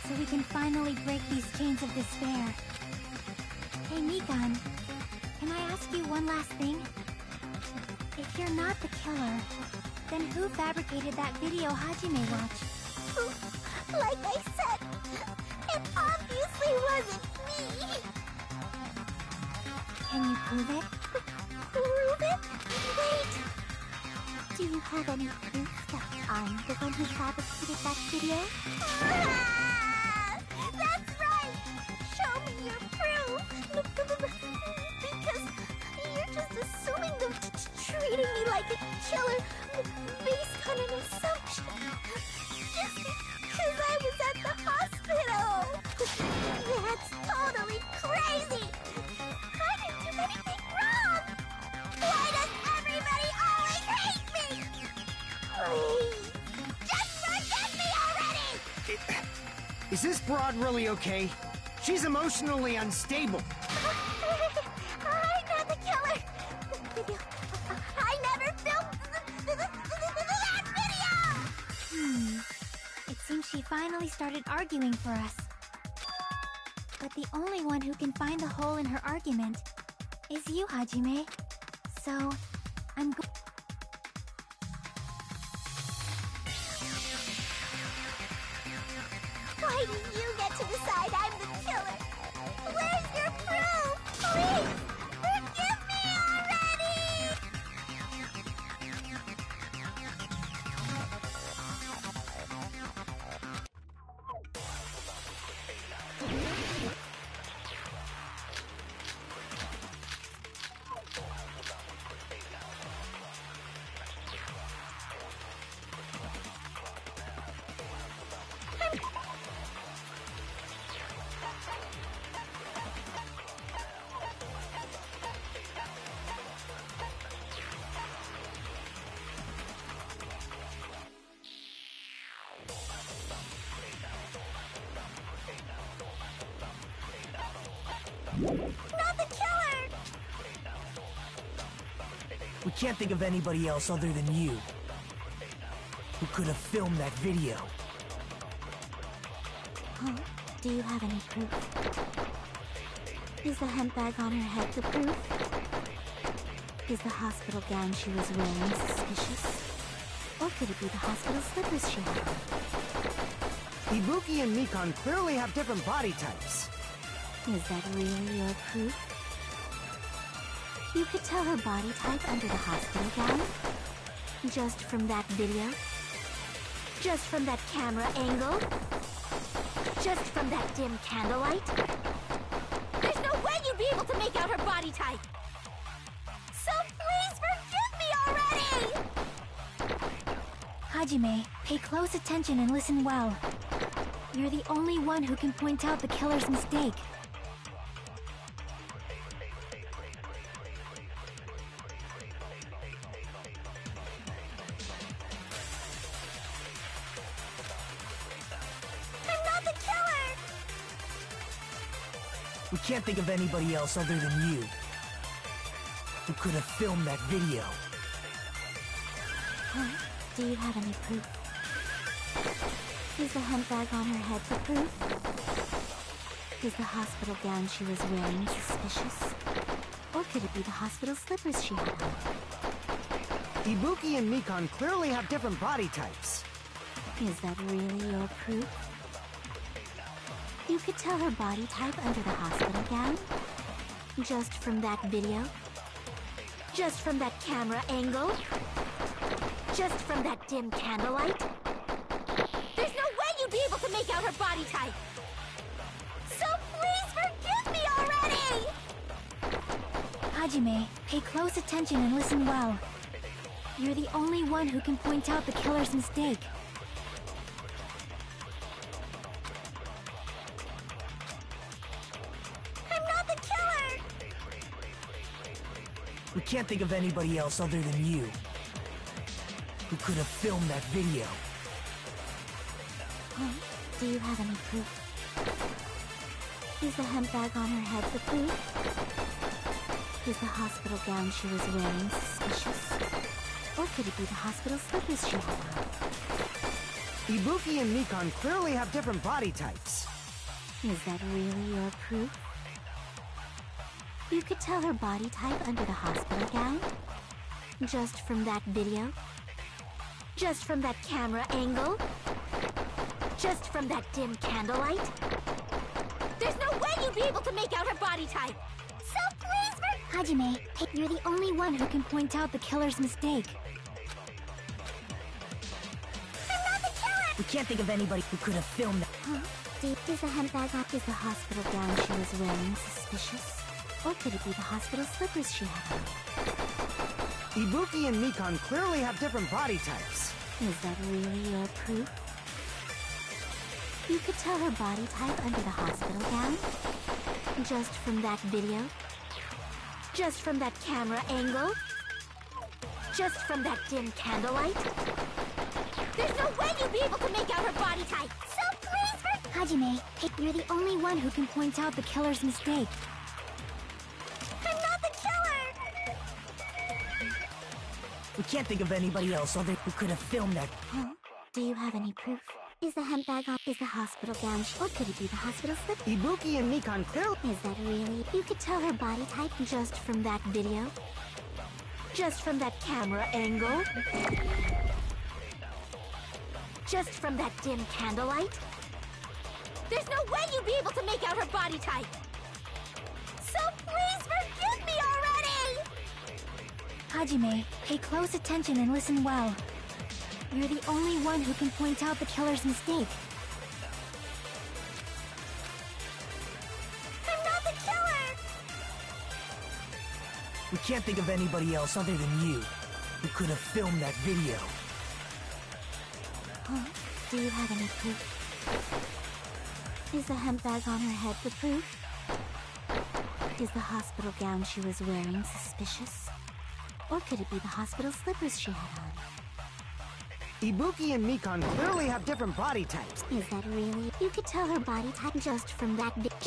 so we can finally break these chains of despair. Hey, Mikon, can I ask you one last thing? If you're not the killer, then who fabricated that video Hajime watched? Like I said, it obviously wasn't me! Can you prove it? Prove it? Wait! Do you have any proof that I'm the one who fabricated that video? That's right! Show me your proof! Because you're just assuming them treating me like a killer based on an assumption. Just because I was at the hospital! That's totally crazy! I didn't do anything wrong! Why does everybody always hate me? Please, just forget me already! Is this broad really okay? She's emotionally unstable. I'm not the killer! The video... I never filmed that video! It seems she finally started arguing for us. But the only one who can find the hole in her argument is you, Hajime. So, I'm go- Why do you get to decide I'm the killer? Where's your proof? Please, forgive me already! Not the killer! We can't think of anybody else other than you who could have filmed that video. Huh? Do you have any proof? Is the hemp bag on her head the proof? Is the hospital gown she was wearing suspicious? Or could it be the hospital slippers she had on? Ibuki and Mikon clearly have different body types. Is that really your proof? You could tell her body type under the hospital gown? Just from that video? Just from that camera angle? Just from that dim candlelight? There's no way you'd be able to make out her body type! So please forgive me already! Hajime, pay close attention and listen well. You're the only one who can point out the killer's mistake. I'm not the killer! We can't think of anybody else other than you who could have filmed that video. Huh? Do you have any proof? Is the hemp bag on her head the proof? Is the hospital gown she was wearing suspicious? Or could it be the hospital slippers she had on? Ibuki and Mikon clearly have different body types. Is that really your proof? You could tell her body type under the hospital gown? Just from that video? Just from that camera angle? Just from that dim candlelight? There's no way you'd be able to make out her body type! So please forgive me already! Hajime, pay close attention and listen well. You're the only one who can point out the killer's mistake. I'm not the killer! We can't think of anybody else other than you who could have filmed that video. Huh? Do you have any proof? Is the hemp bag on her head the proof? Is the hospital gown she was wearing suspicious? Or could it be the hospital slippers she had on? Ibuki and Mikon clearly have different body types. Is that really your proof? You could tell her body type under the hospital gown? Just from that video? Just from that camera angle? Just from that dim candlelight? There's no way you'd be able to make out her body type! So please Hajime, you're the only one who can point out the killer's mistake. We can't think of anybody who could have filmed that. Huh? Is the handbag off? Is the hospital gown she was wearing suspicious? Or could it be the hospital slippers she had on? Ibuki and Mikan clearly have different body types. Is that really your proof? You could tell her body type under the hospital gown? Just from that video? Just from that camera angle? Just from that dim candlelight? There's no way you'd be able to make out her body type! So please, Hajime, you're the only one who can point out the killer's mistake. I'm not the killer! We can't think of anybody else other who could have filmed that. Huh? Do you have any proof? Is the handbag on? Is the hospital gown? Or could it be the hospital slip? Ibuki and Mikan clearly... Is that really? You could tell her body type just from that video? Just from that camera angle? Just from that dim candlelight? There's no way you'd be able to make out her body type! So please forgive me already! Hajime, pay close attention and listen well. You're the only one who can point out the killer's mistake. I'm not the killer! We can't think of anybody else other than you who could have filmed that video. Huh? Do you have any proof? Is the handbag on her head the proof? Is the hospital gown she was wearing suspicious? Or could it be the hospital slippers she had on? Ibuki and Mikan clearly have different body types. Is that really? You could tell her body type just from that There's no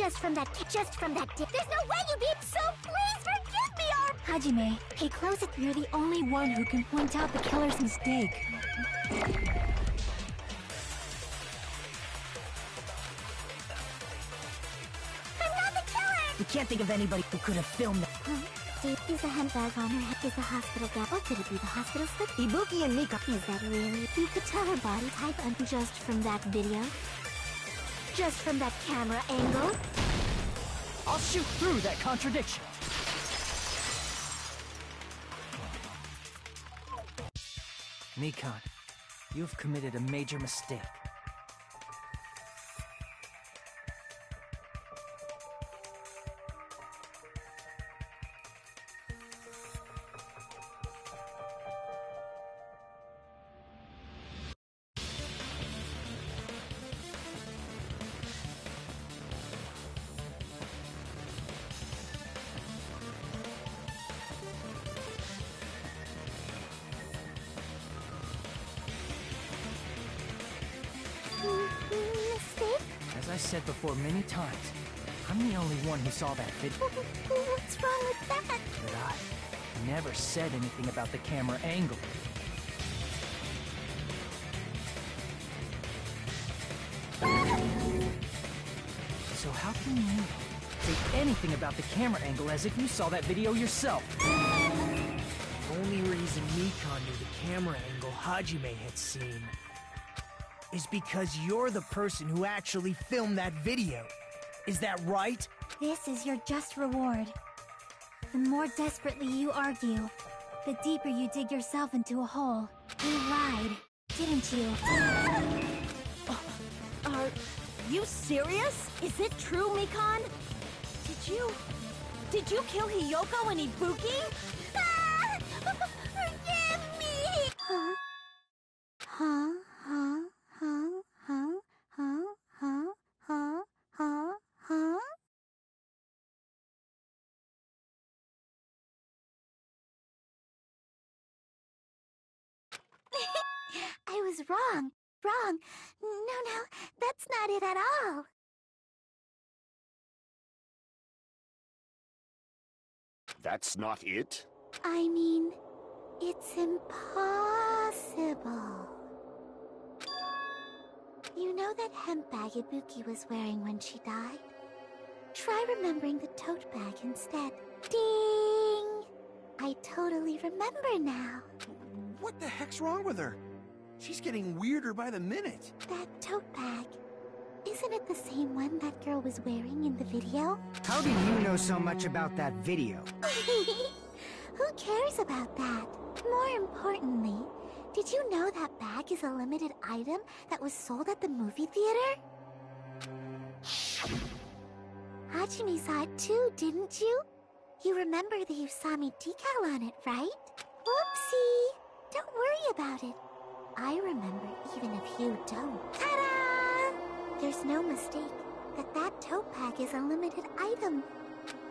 way you'd be... So please forgive me, Hajime, pay close attention. You're the only one who can point out the killer's mistake. I'm not the killer! We can't think of anybody who could have filmed that. Huh? Is the handbag on her head? Is the hospital gown? Or could it be the hospital slip? Ibuki and Mikan... Is that really? You could tell her body type just from that video? Just from that camera angle? I'll shoot through that contradiction. Mikan, you've committed a major mistake. Mistake? As I said before many times, I'm the only one who saw that video. What's wrong with that? But I never said anything about the camera angle. So how can you say anything about the camera angle as if you saw that video yourself? The only reason Mikan knew the camera angle Hajime had seen is because you're the person who actually filmed that video. Is that right? This is your just reward. The more desperately you argue, the deeper you dig yourself into a hole. You lied, didn't you? Are you serious? Is it true, Mikan? Did you kill Hiyoko and Ibuki? Ah! Forgive me! Huh? Huh? Huh? Huh? Huh? Huh? Huh? Huh? Huh? Huh? I was wrong. Wrong. No, that's not it at all. That's not it? I mean, it's impossible. You know that hemp bag Ibuki was wearing when she died? Try remembering the tote bag instead. Ding! I totally remember now. What the heck's wrong with her? She's getting weirder by the minute. That tote bag. Isn't it the same one that girl was wearing in the video? How do you know so much about that video? Who cares about that? More importantly, Did you know that bag is a limited item that was sold at the movie theater? Hajime saw it too, didn't you? You remember the Usami decal on it, right? Whoopsie! Don't worry about it. I remember even if you don't. Ta-da! There's no mistake that tote bag is a limited item.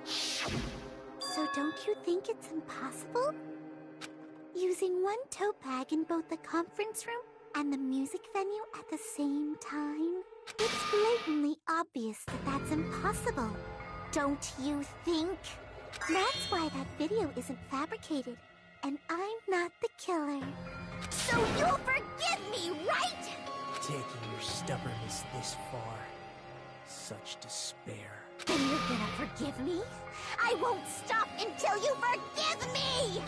So don't you think it's impossible? Using one tote bag in both the conference room and the music venue at the same time? It's blatantly obvious that that's impossible. Don't you think? That's why that video isn't fabricated, and I'm not the killer. So you'll forgive me, right? Taking your stubbornness this far. Such despair. Then you're gonna forgive me? I won't stop until you forgive me!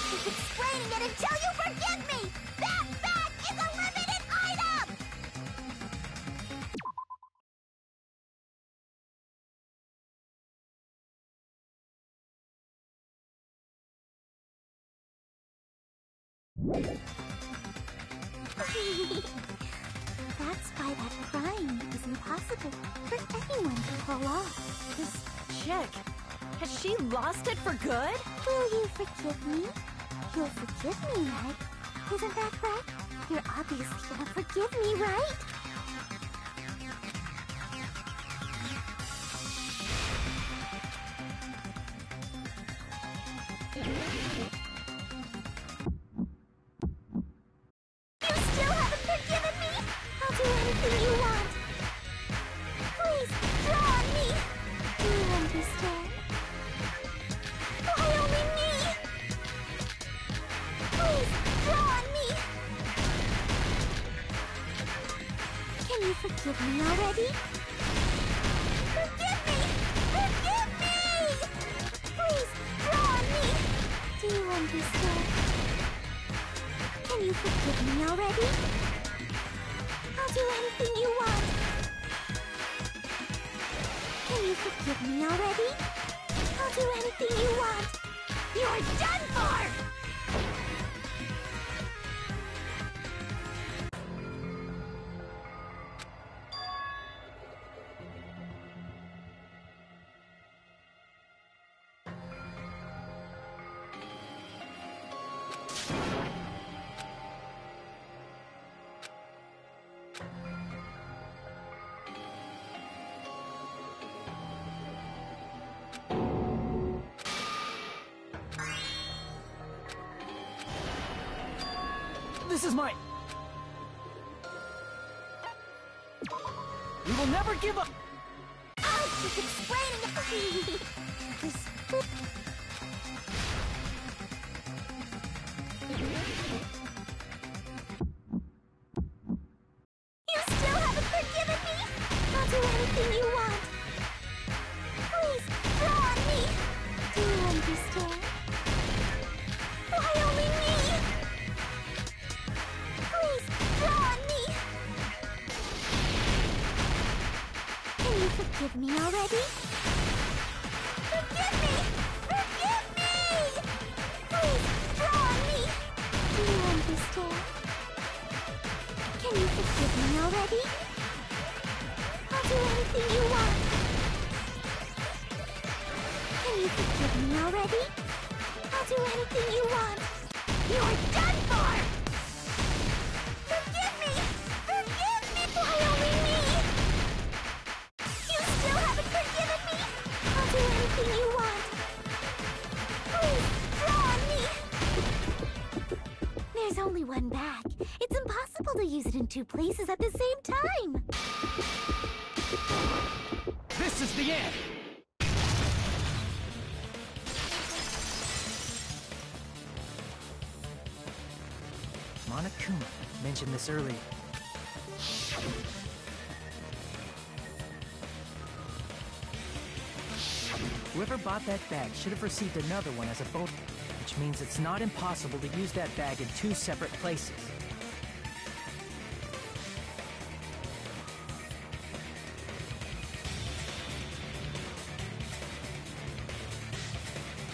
Keep explaining it until you forgive me! That bag is a limited item! That's why that crime is impossible for anyone to pull off. This chick, has she lost it for good? Will you forgive me? You'll forgive me, right? Isn't that right? You're obviously gonna forgive me, right? You still haven't forgiven me? I'll do anything you want. Please, draw on me. Do you understand? Why only me? Please, draw on me! Can you forgive me already? Forgive me! Forgive me! Please, draw on me! Do you understand? Can you forgive me already? I'll do anything you want. Can you forgive me already? I'll do anything you want. You're done for! This is my... We will never give up! I'll keep explaining it. This... forgive me already? Forgive me! Forgive me! Please, draw on me! Do you understand? Can you forgive me already? I'll do anything you want. Can you forgive me already? I'll do anything you want. You're done for! Forgive me! Forgive me! Why only me? You still haven't forgiven me? I'll do anything you want. Please, draw on me! There's only one bag. It's impossible to use it in two places at the same time. This is the end! Monokuma mentioned this earlier. Whoever bought that bag should have received another one as a bonus, which means it's not impossible to use that bag in two separate places.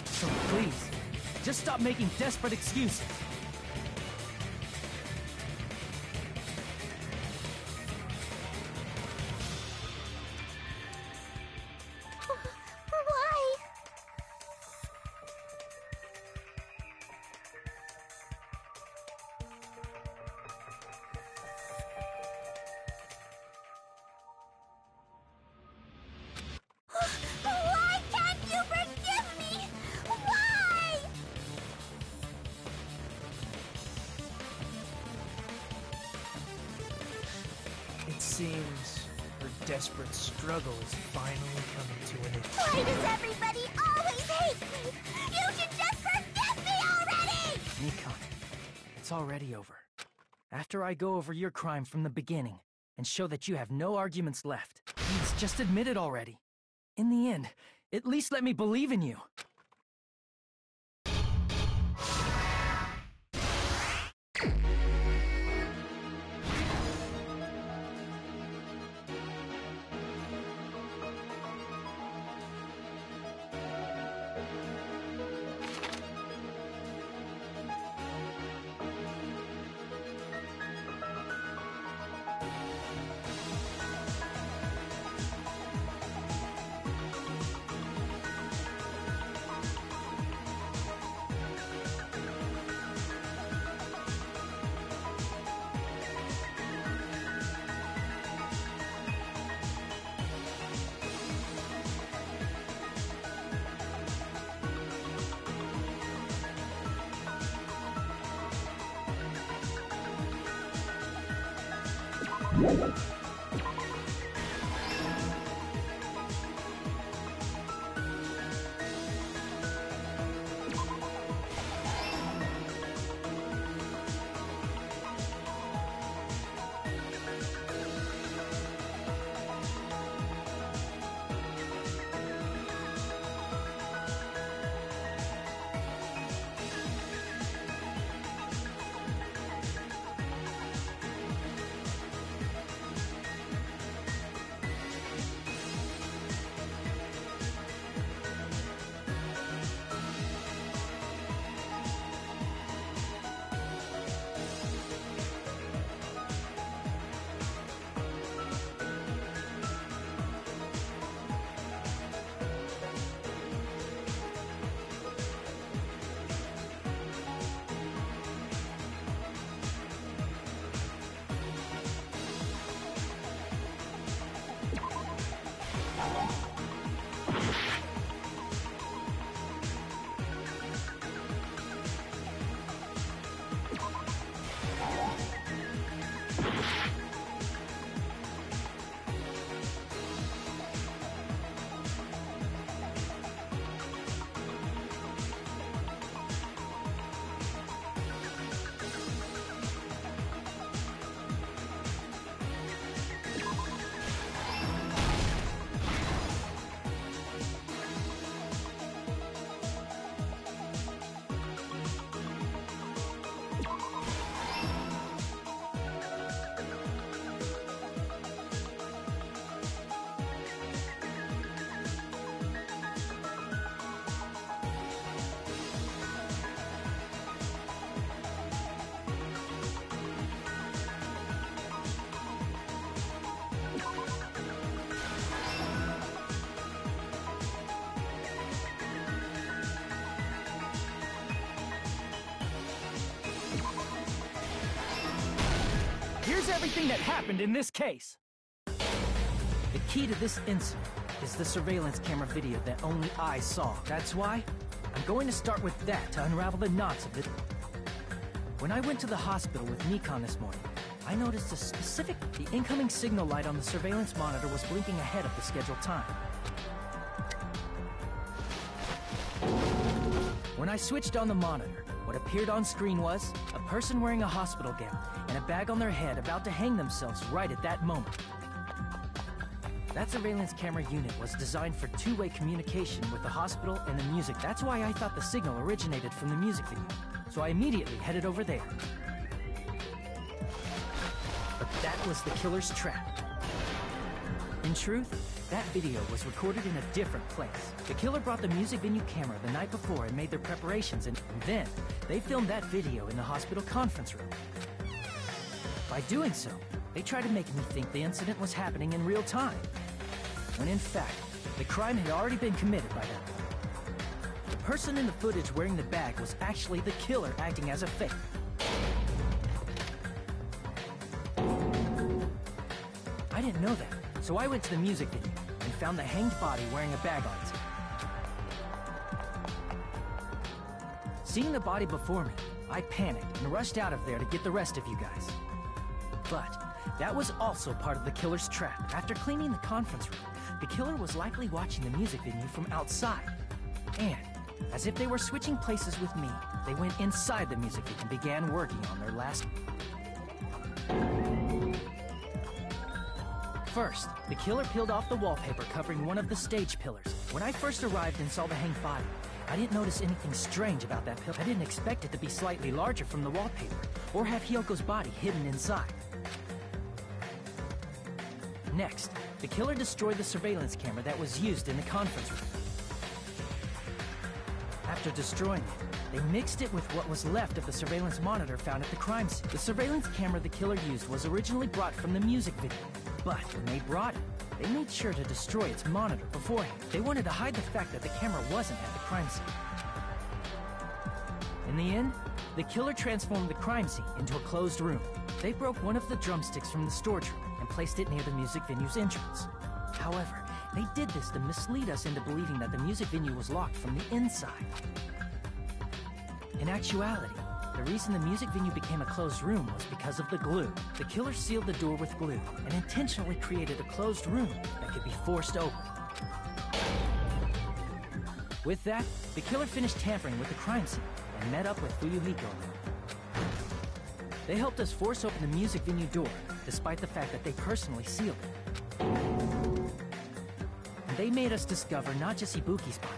So please, just stop making desperate excuses. Why? Why can't you forgive me? Why? It seems her desperate struggle is finally coming to an end. Why does everybody always hate me? You should just forgive me already! Nikon, it's already over. After I go over your crime from the beginning and show that you have no arguments left, please just admit it already. In the end, at least let me believe in you. everything that happened in this case. The key to this incident is the surveillance camera video that only I saw. That's why I'm going to start with that to unravel the knots of it. When I went to the hospital with Nikon this morning, I noticed the incoming signal light on the surveillance monitor was blinking ahead of the scheduled time. When I switched on the monitor, what appeared on screen was a person wearing a hospital gown and a bag on their head about to hang themselves right at that moment. That surveillance camera unit was designed for two-way communication with the hospital and the music. That's why I thought the signal originated from the music video. So I immediately headed over there. But that was the killer's trap. In truth, that video was recorded in a different place. The killer brought the music venue camera the night before and made their preparations, and then they filmed that video in the hospital conference room. By doing so, they tried to make me think the incident was happening in real time, when in fact, the crime had already been committed by that point. The person in the footage wearing the bag was actually the killer acting as a fake. I didn't know that, so I went to the music venue and found the hanged body wearing a bag on its head. Seeing the body before me, I panicked and rushed out of there to get the rest of you guys. But that was also part of the killer's trap. After cleaning the conference room, the killer was likely watching the music venue from outside. And, as if they were switching places with me, they went inside the music venue and began working on their last... First, the killer peeled off the wallpaper covering one of the stage pillars. When I first arrived and saw the hanged body, I didn't notice anything strange about that pillar. I didn't expect it to be slightly larger from the wallpaper, or have Hyoko's body hidden inside. Next, the killer destroyed the surveillance camera that was used in the conference room. After destroying it, they mixed it with what was left of the surveillance monitor found at the crime scene. The surveillance camera the killer used was originally brought from the music video, but when they brought it, they made sure to destroy its monitor beforehand. They wanted to hide the fact that the camera wasn't at the crime scene. In the end, the killer transformed the crime scene into a closed room. They broke one of the drumsticks from the storage room and placed it near the music venue's entrance. However, they did this to mislead us into believing that the music venue was locked from the inside. In actuality, the reason the music venue became a closed room was because of the glue. The killer sealed the door with glue and intentionally created a closed room that could be forced open. With that, the killer finished tampering with the crime scene and met up with Fuyuhiko. They helped us force open the music venue door, despite the fact that they personally sealed it. And they made us discover not just Ibuki's body,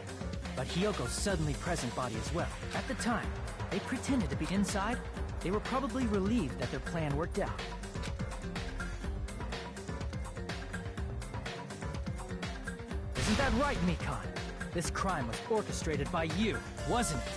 but Hyoko's suddenly present body as well. At the time, they pretended to be inside. They were probably relieved that their plan worked out. Isn't that right, Mikon? This crime was orchestrated by you, wasn't it?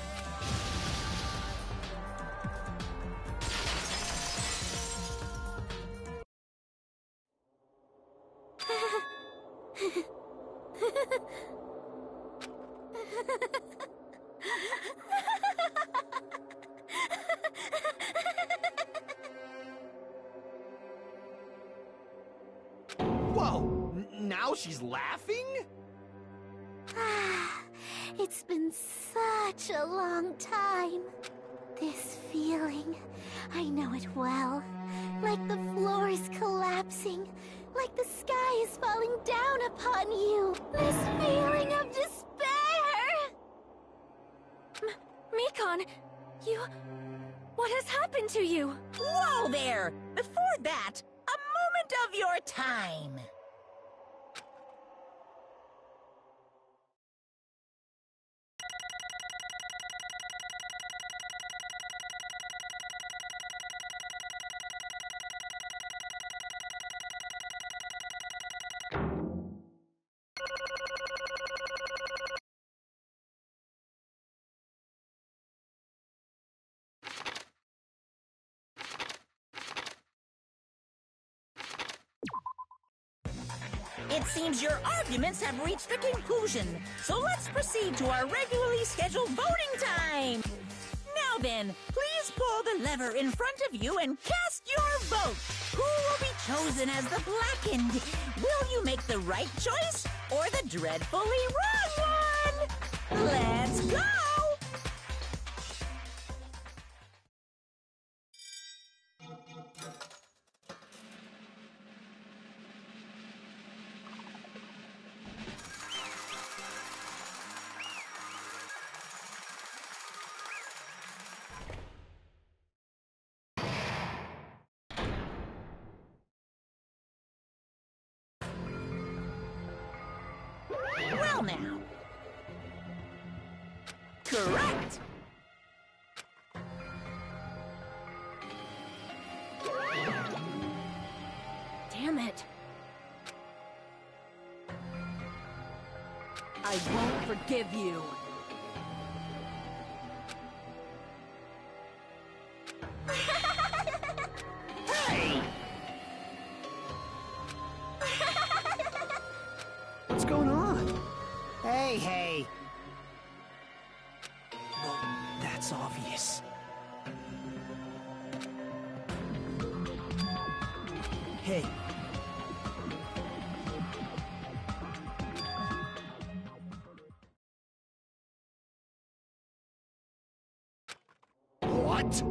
Whoa! Now she's laughing? It's been such a long time. This feeling, I know it well. Like the floor is collapsing, like the sky is falling down upon you. This feeling of despair! Mikon, what has happened to you? Whoa there! Before that, a moment of your time. It seems your arguments have reached a conclusion, so let's proceed to our regularly scheduled voting time. Now then, please Just pull the lever in front of you and cast your vote. Who will be chosen as the blackened? Will you make the right choice or the dreadfully wrong one? Let's go! Well now. Correct! Damn it. I won't forgive you. Hey! What's going on? Hey. Well, that's obvious. Hey. What?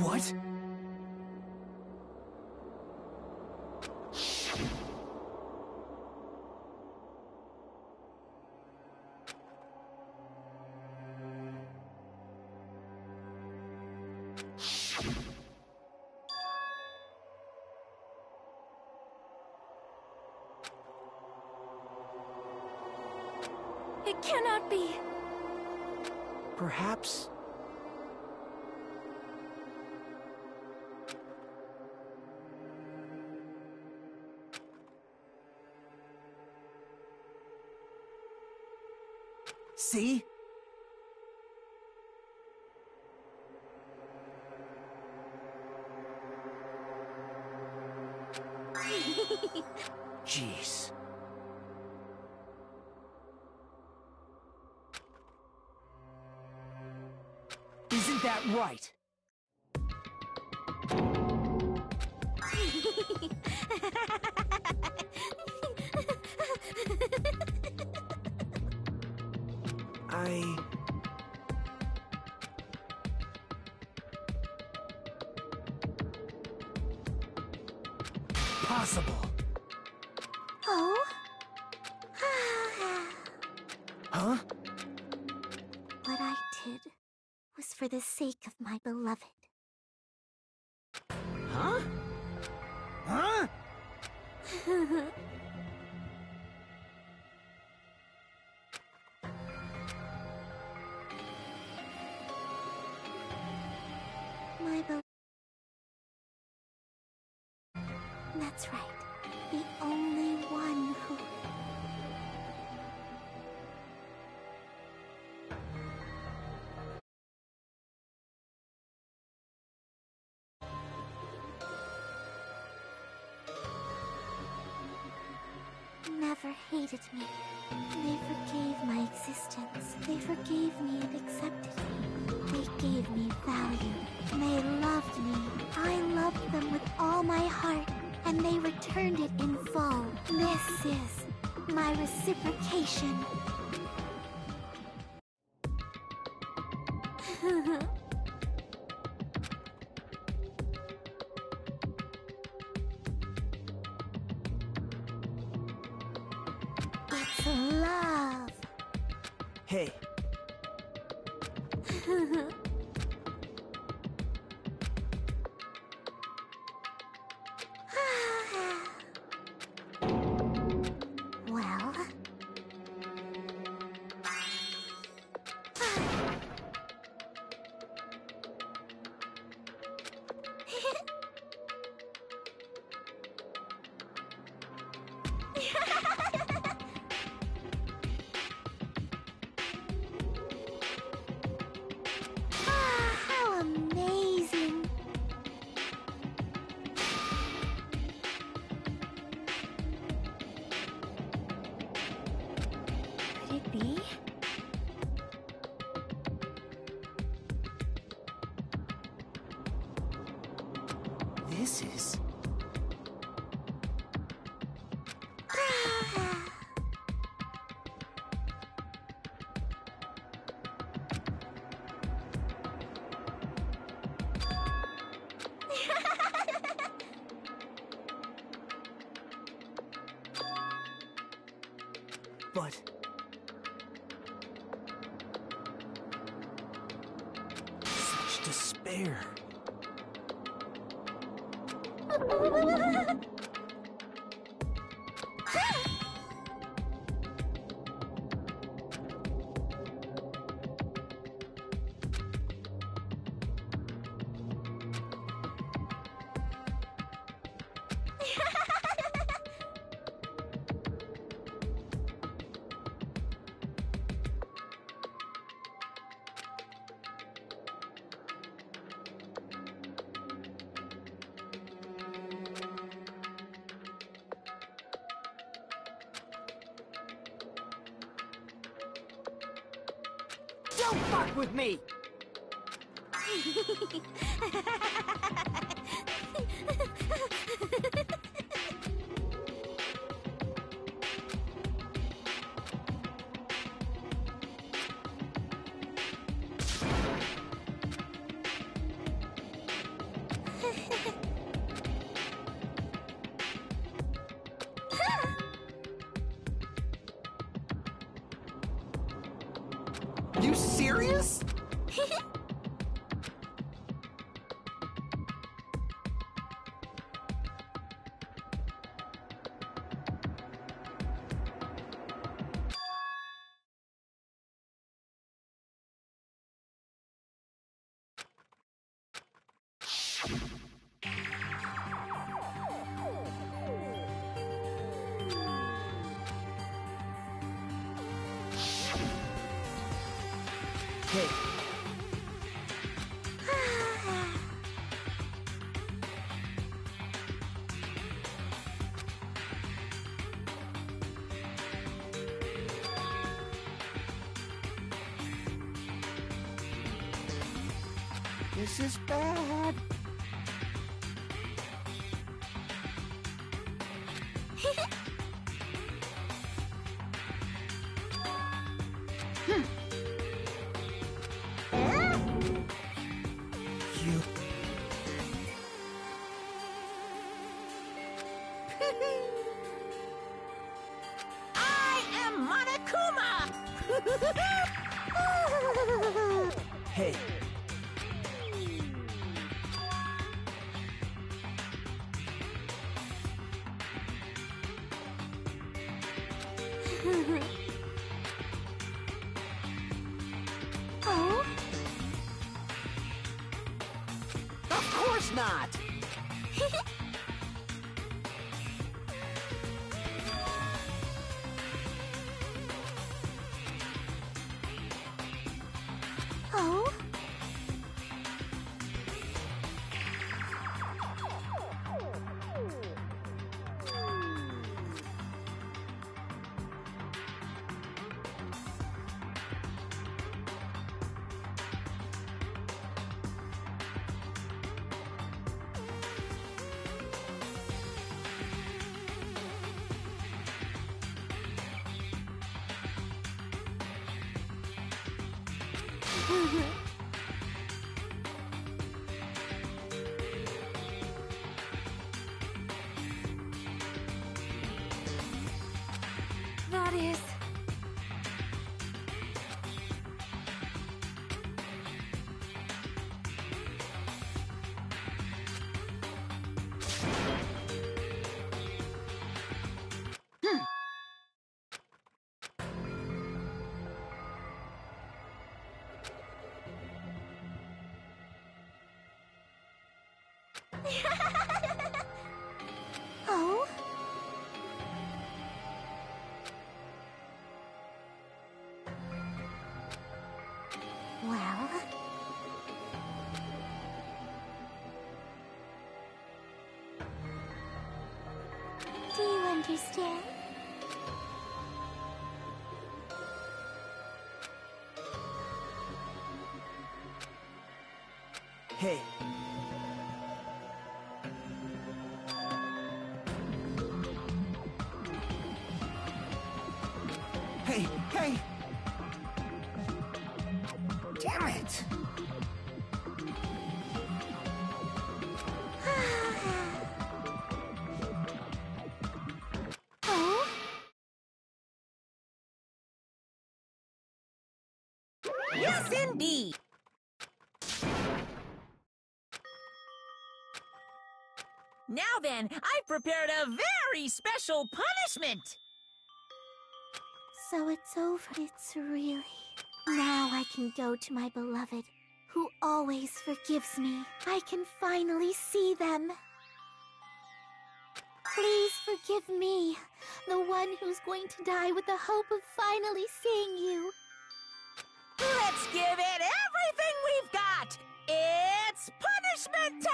What? It cannot be. Perhaps... See? Jeez. Isn't that right? Possible. Oh? Huh? What I did was for the sake of my beloved. Huh? Huh? My beloved. That's right. The only one who... never hated me. They forgave my existence. They forgave me and accepted me. They gave me value. They loved me. I loved them with all my heart, and they returned it in full. This is my reciprocation. It's love. Hey. Well... Ah, how amazing. Could it be? This is... But... such despair. Don't fuck with me! You serious? Hey. This is bad. You... I am Monokuma! Hey. Oh? Of course not! Oh? That is... Oh? understand. Hey. Hey, hey! Damn it! Oh? Yes, indeed. Now then, I've prepared a very special punishment. So it's over. It's really... Now I can go to my beloved, who always forgives me. I can finally see them. Please forgive me, the one who's going to die with the hope of finally seeing you. Let's give it everything we've got. It's punishment time!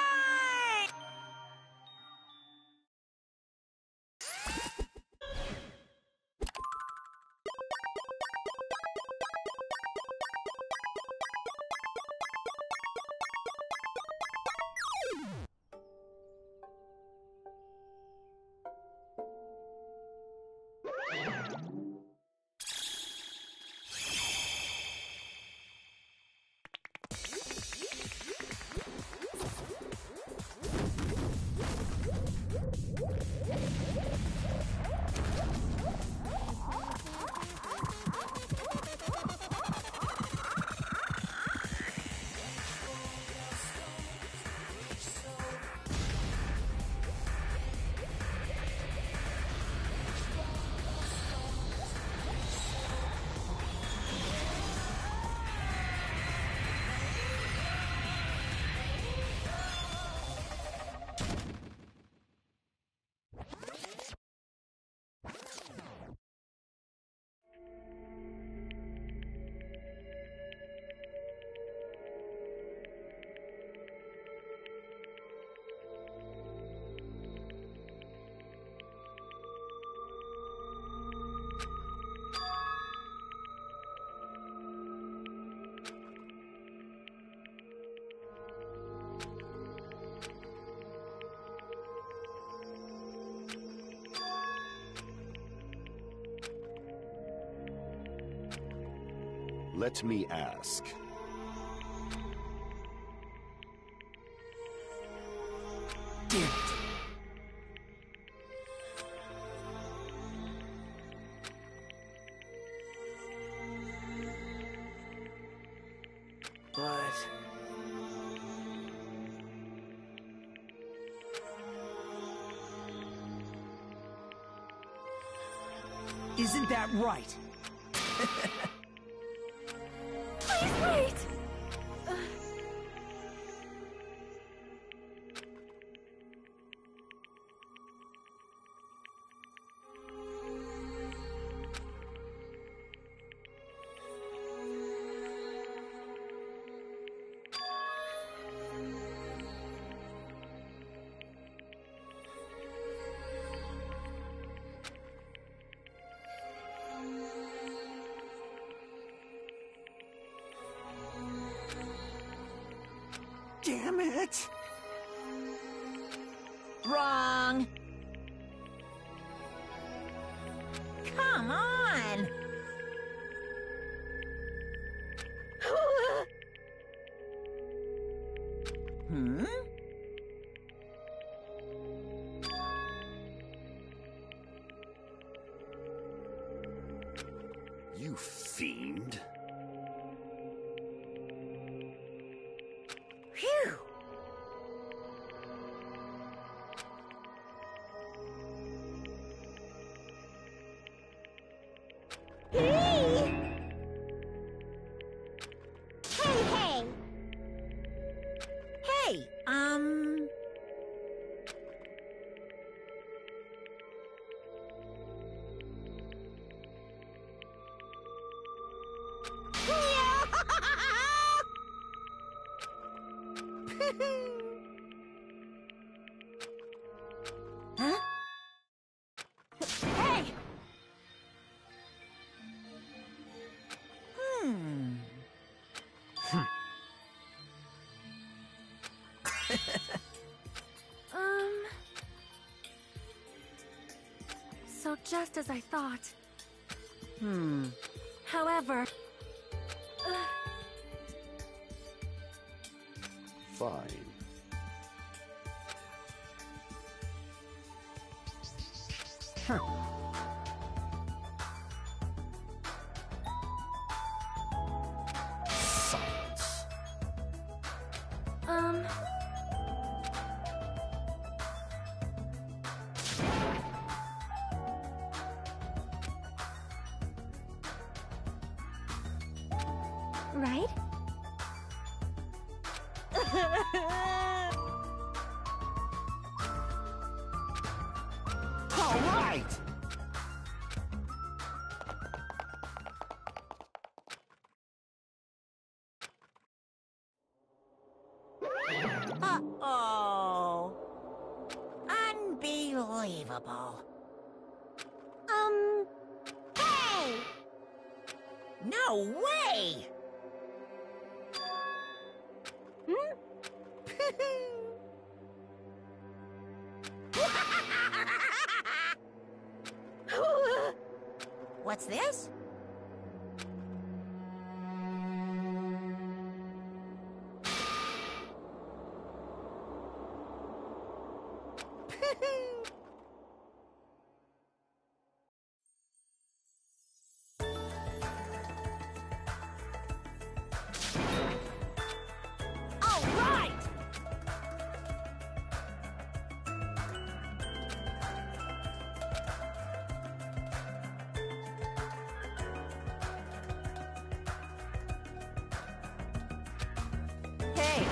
Let me ask. Damn it. But... Isn't that right? Please wait! Damn it! Wrong. Come on. Hmm? You fiend. Phew. Hey, Huh? out just as I thought. However... Fine. Silence. Right? All right! Uh-oh. Unbelievable. Hey! No way! What's this? All right! Hey!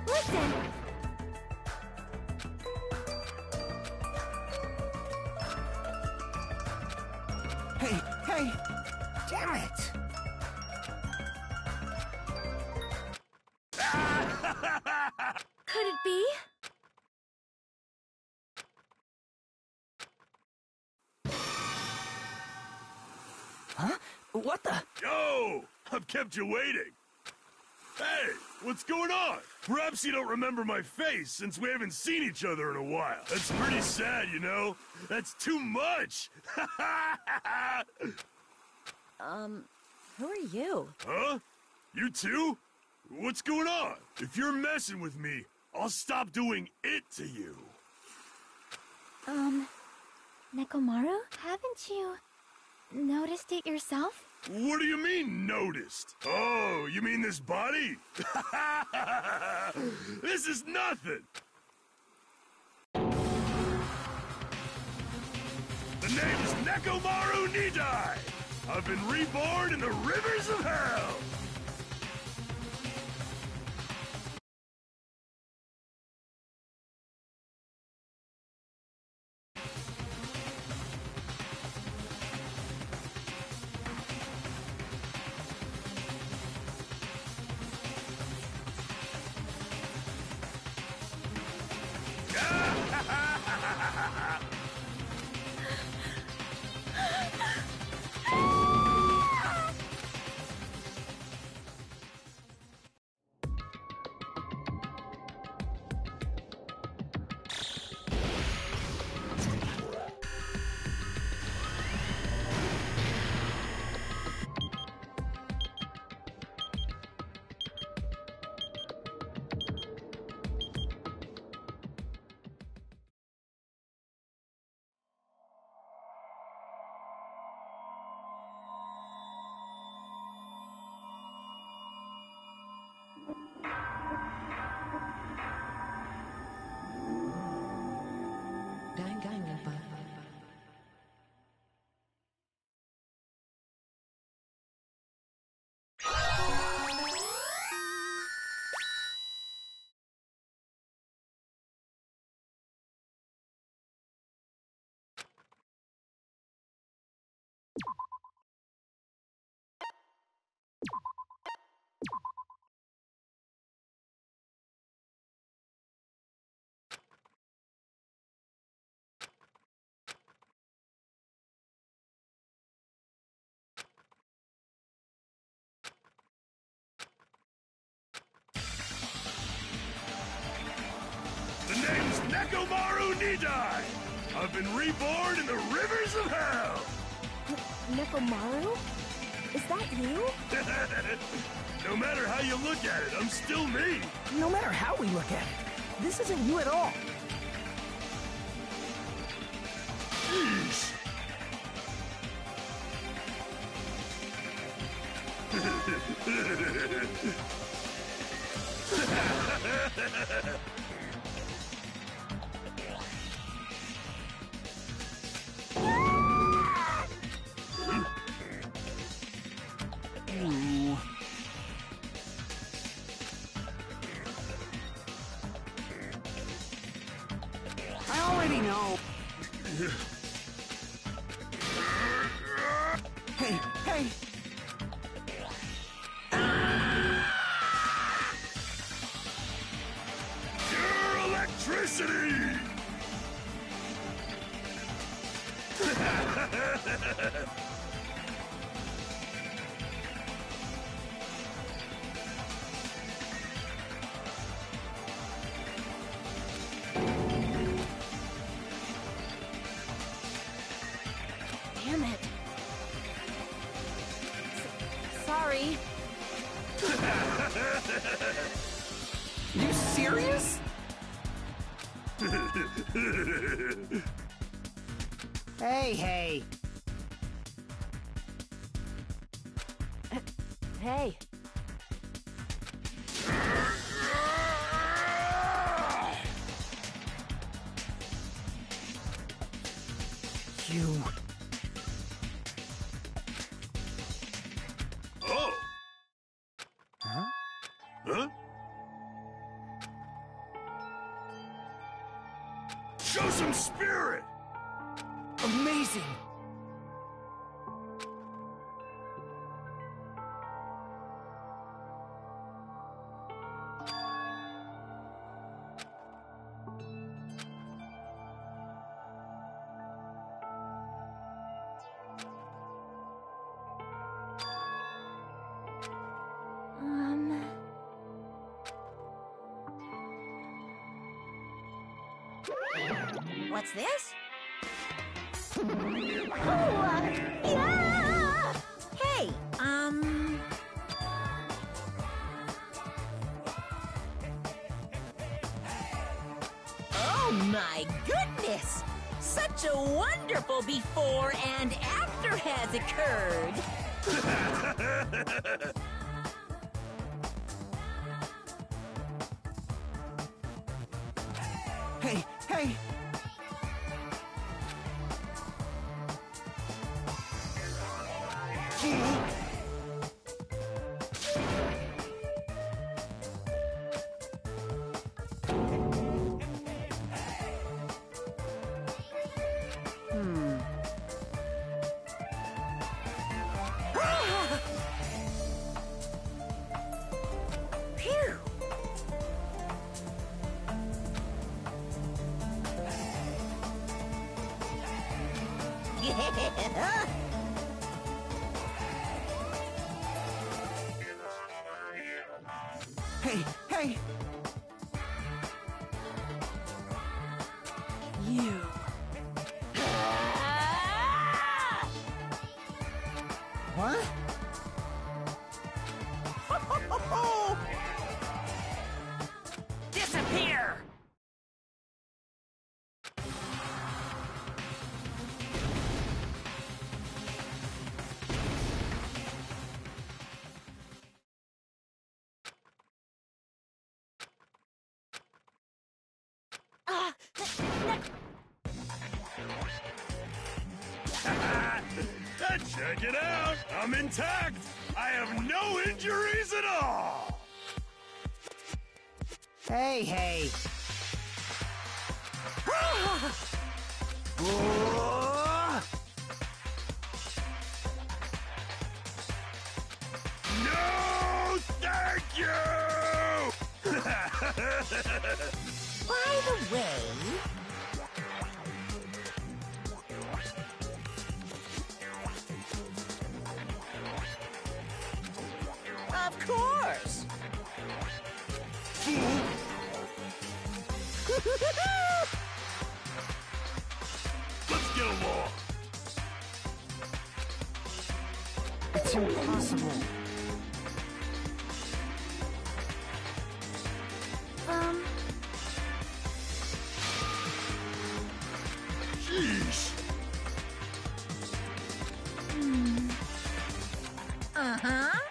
Listen! Hey, hey! Damn it! Could it be? Huh? What the? Yo! I've kept you waiting. Hey, what's going on? Perhaps you don't remember my face since we haven't seen each other in a while. That's pretty sad, you know? That's too much! Who are you? Huh? You too? What's going on? If you're messing with me, I'll stop doing it to you. Nekomaru? Haven't you noticed it yourself? What do you mean, noticed? Oh, you mean this body? This is nothing! The name's Nekomaru Nidai! I've been reborn in the rivers of hell! The name's Nekomaru Nidai! I've been reborn in the rivers of hell! Nekomaru? Is that you? No matter how you look at it, I'm still me! No matter how we look at it, this isn't you at all. Yeesh! Ooh. I already know. Hey, hey! Pure electricity! Damn it. Sorry. You serious? Hey, hey. Hey. You... Oh! Huh? Huh? Show some spirit! Amazing! What's this? Yeah! Hey, Oh my goodness! Such a wonderful before and after has occurred! Hey, hey! Phew! Yeah! Hey, hey! You. What? Disappear! Check it out! I'm intact! I have no injuries at all! Hey, hey. No, thank you! By the way... Of course! get along? It's impossible. Sheesh. Uh-huh.